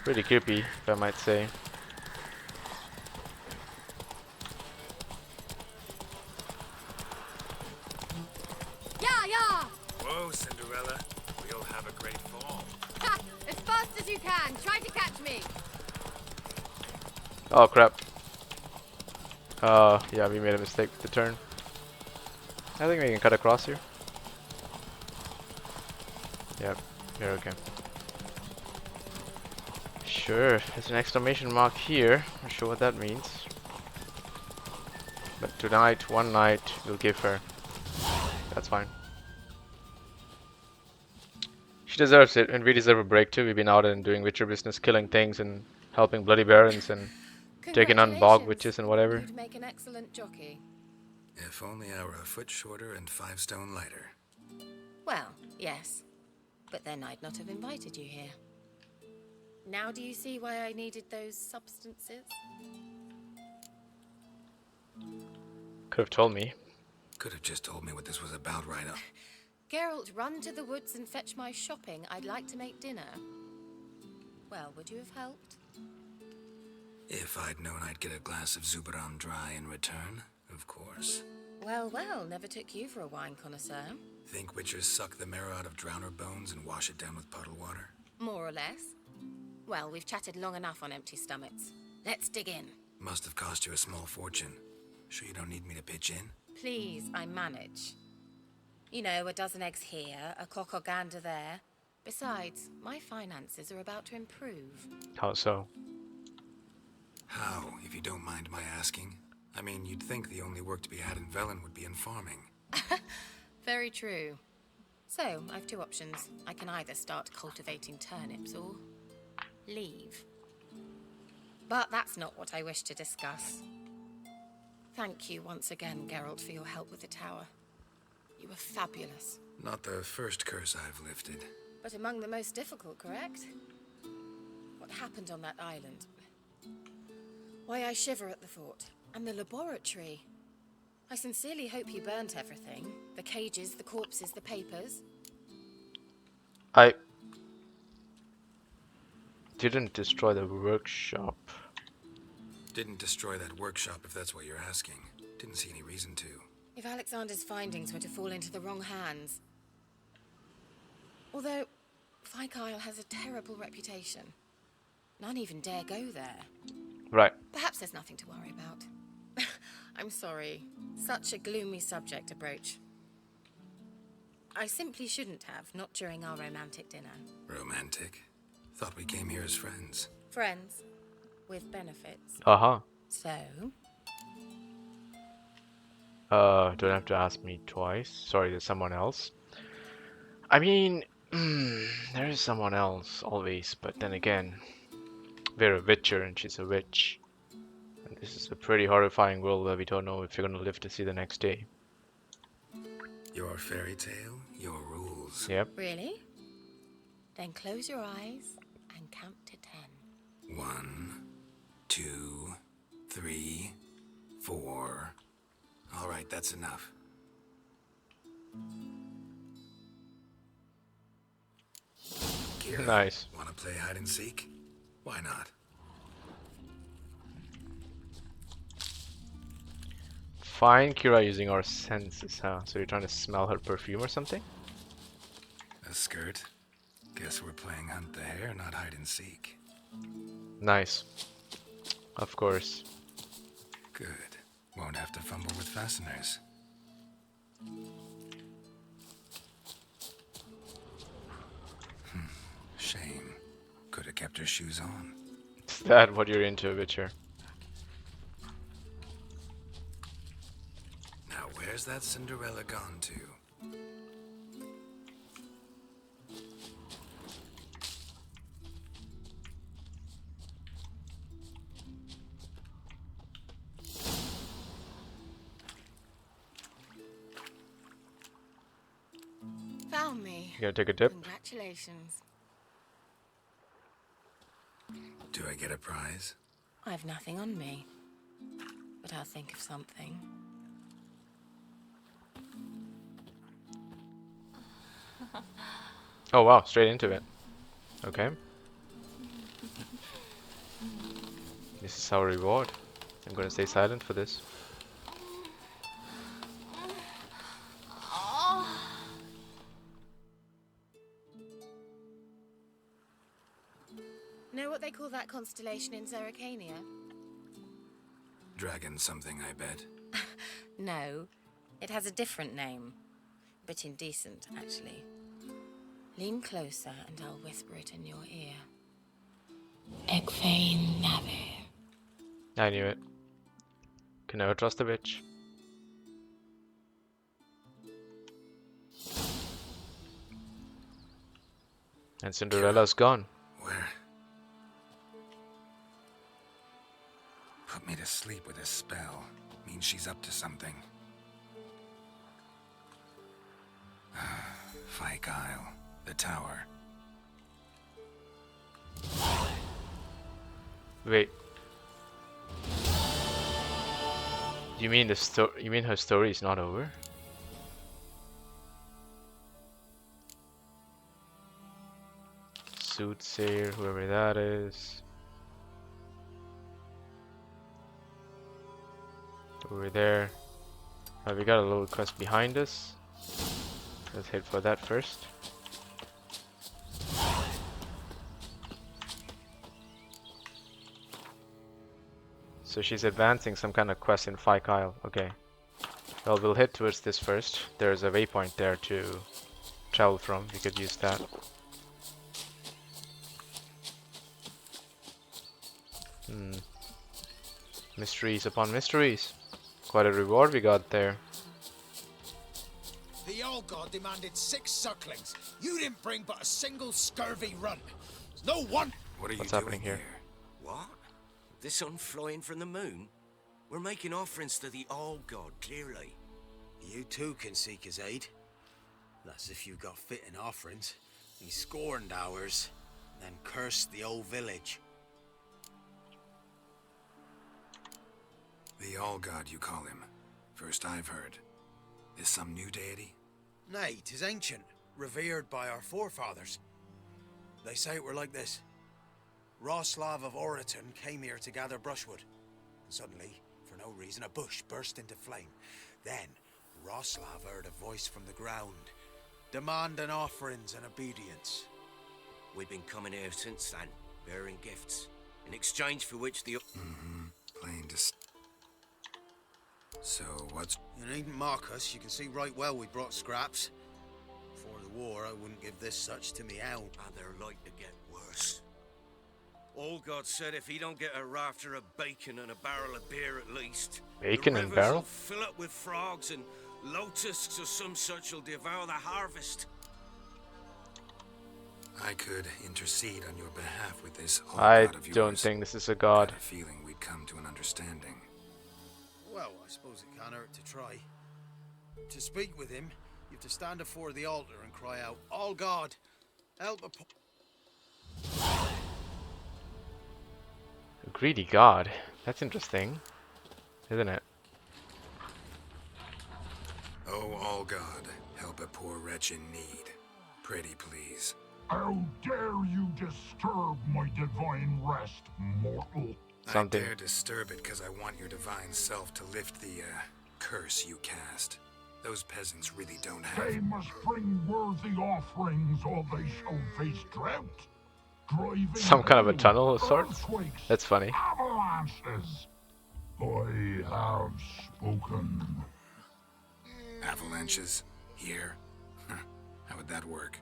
Pretty creepy, if I might say. Yeah! Whoa, Cinderella. We'll have a great fall. Ha! As fast as you can. Try to catch me. Oh crap. Yeah, we made a mistake with the turn. I think we can cut across here. Yep, you're okay. Sure, there's an exclamation mark here. Not sure what that means. But tonight, one night, we'll give her. That's fine. She deserves it, and we deserve a break too. We've been out and doing witcher business, killing things and helping bloody barons and taking on bog witches and whatever. You'd make an excellent jockey. If only I were a foot shorter and 5 stone lighter. Well, yes. But then I'd not have invited you here. Now do you see why I needed those substances? Could have told me. Could have just told me what this was about right up. Geralt, run to the woods and fetch my shopping. I'd like to make dinner. Well, would you have helped? If I'd known I'd get a glass of Zuberan dry in return, of course. Well, well, never took you for a wine connoisseur. Think witchers suck the marrow out of drowner bones and wash it down with puddle water? More or less. Well, we've chatted long enough on empty stomachs. Let's dig in. Must have cost you a small fortune. Sure you don't need me to pitch in? Please, I manage. You know, a dozen eggs here, a cock or gander there. Besides, my finances are about to improve. How so? How, if you don't mind my asking? I mean, you'd think the only work to be had in Velen would be in farming. Very true. So, I've two options. I can either start cultivating turnips or leave. But that's not what I wish to discuss. Thank you once again, Geralt, for your help with the tower. You were fabulous. Not the first curse I've lifted. But among the most difficult, correct? What happened on that island? Why, I shiver at the thought. And the laboratory. I sincerely hope you burnt everything. The cages, the corpses, the papers. I didn't destroy the workshop. Didn't destroy that workshop, if that's what you're asking. Didn't see any reason to. If Alexander's findings were to fall into the wrong hands. Although, Fyke Isle has a terrible reputation. None even dare go there. Right. Perhaps there's nothing to worry about. I'm sorry. Such a gloomy subject to broach. I simply shouldn't have, not during our romantic dinner. Romantic? Thought we came here as friends. Friends. With benefits. Uh-huh. So? Don't have to ask me twice. Sorry, there's someone else. I mean, there is someone else, always. But then again, we're a witcher and she's a witch. And this is a pretty horrifying world where we don't know if you're gonna live to see the next day. Your fairy tale, your rules. Yep. Really? Then close your eyes and count to 10. 1, 2, 3, 4. All right, that's enough. Kira, nice. Wanna play hide and seek? Why not? Fine, Kira using our senses, huh? So you're trying to smell her perfume or something? A skirt? Guess we're playing hunt the hare, not hide and seek. Nice. Of course. Good. Won't have to fumble with fasteners. Shame. Could have kept her shoes on. Is that what you're into, Witcher? Now where's that Cinderella gone to? Found me. You gonna take a dip? Congratulations. Do I get a prize? I've nothing on me. But I'll think of something. Oh wow, straight into it. Okay. This is our reward. I'm gonna stay silent for this. Know what they call that constellation in Zerrikania? Dragon something, I bet. No, it has a different name. Bit indecent, actually. Lean closer and I'll whisper it in your ear. Egfain Navir. I knew it. Can never trust a bitch. And Cinderella's gone. Where? Put me to sleep with a spell. Means she's up to something. Fyke Isle. The tower. Wait. You mean you mean her story is not over? Soothsayer, whoever that is. Over there. We got a little quest behind us. Let's head for that first. So she's advancing some kind of quest in Fyke Isle. Okay. Well, we'll head towards this first. There's a waypoint there to travel from. We could use that. Mysteries upon mysteries. Quite a reward we got there. The All God demanded 6 sucklings. You didn't bring but a single scurvy run. There's no one. What are you What's doing happening here? What? The sun flying from the moon? We're making offerings to the All God, clearly. You too can seek his aid. That's if you've got fitting offerings. He scorned ours, then cursed the old village. The All God, you call him. First I've heard. Is some new deity? Nay, 'tis ancient, revered by our forefathers. They say it were like this. Roslav of Oriton came here to gather brushwood. And suddenly, for no reason, a bush burst into flame. Then, Roslav heard a voice from the ground, demanding offerings and obedience. We've been coming here since then, bearing gifts, in exchange for which the... Plain So, what's... You needn't mock us, you can see right well we brought scraps. Before the war, I wouldn't give this such to me out. And they're like to get worse. All God said if he don't get a rafter of bacon and a barrel of beer at least... Bacon the and rivers barrel? will fill up with frogs and lotuses or some such will devour the harvest. I could intercede on your behalf with this All I God of yours. don't think this is a god. I had a feeling we'd come to an understanding. Well, I suppose it can't hurt to try. To speak with him, you have to stand before the altar and cry out, All God, help a... A greedy god. That's interesting, isn't it? Oh, All God, help a poor wretch in need. Pretty please. How dare you disturb my divine rest, mortal? Something. I dare disturb it because I want your divine self to lift the, curse you cast. Those peasants really don't have... They must bring worthy offerings or they shall face drought. Driving Some kind of a hail, tunnel of sorts? earthquakes, That's funny. avalanches. I have spoken. Avalanches? Here? How would that work?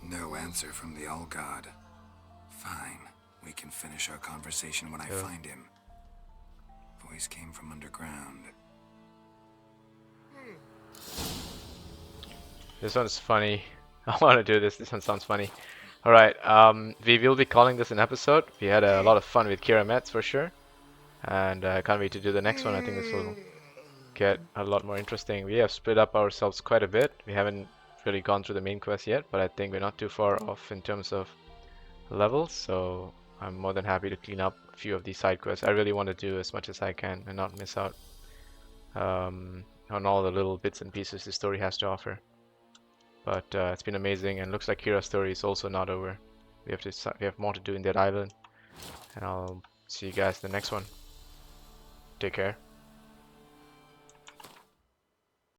No answer from the All God. Fine. We can finish our conversation when I find him. Voice came from underground. This one's funny. I want to do this. This one sounds funny. Alright, we will be calling this an episode. We had a lot of fun with Keira Metz for sure. And I can't wait to do the next one. I think this will get a lot more interesting. We have split up ourselves quite a bit. We haven't really gone through the main quest yet, but I think we're not too far off in terms of levels, so I'm more than happy to clean up a few of these side quests. I really want to do as much as I can and not miss out on all the little bits and pieces the story has to offer. But it's been amazing, and looks like Keira's story is also not over. We have more to do in that island, and I'll see you guys in the next one. Take care.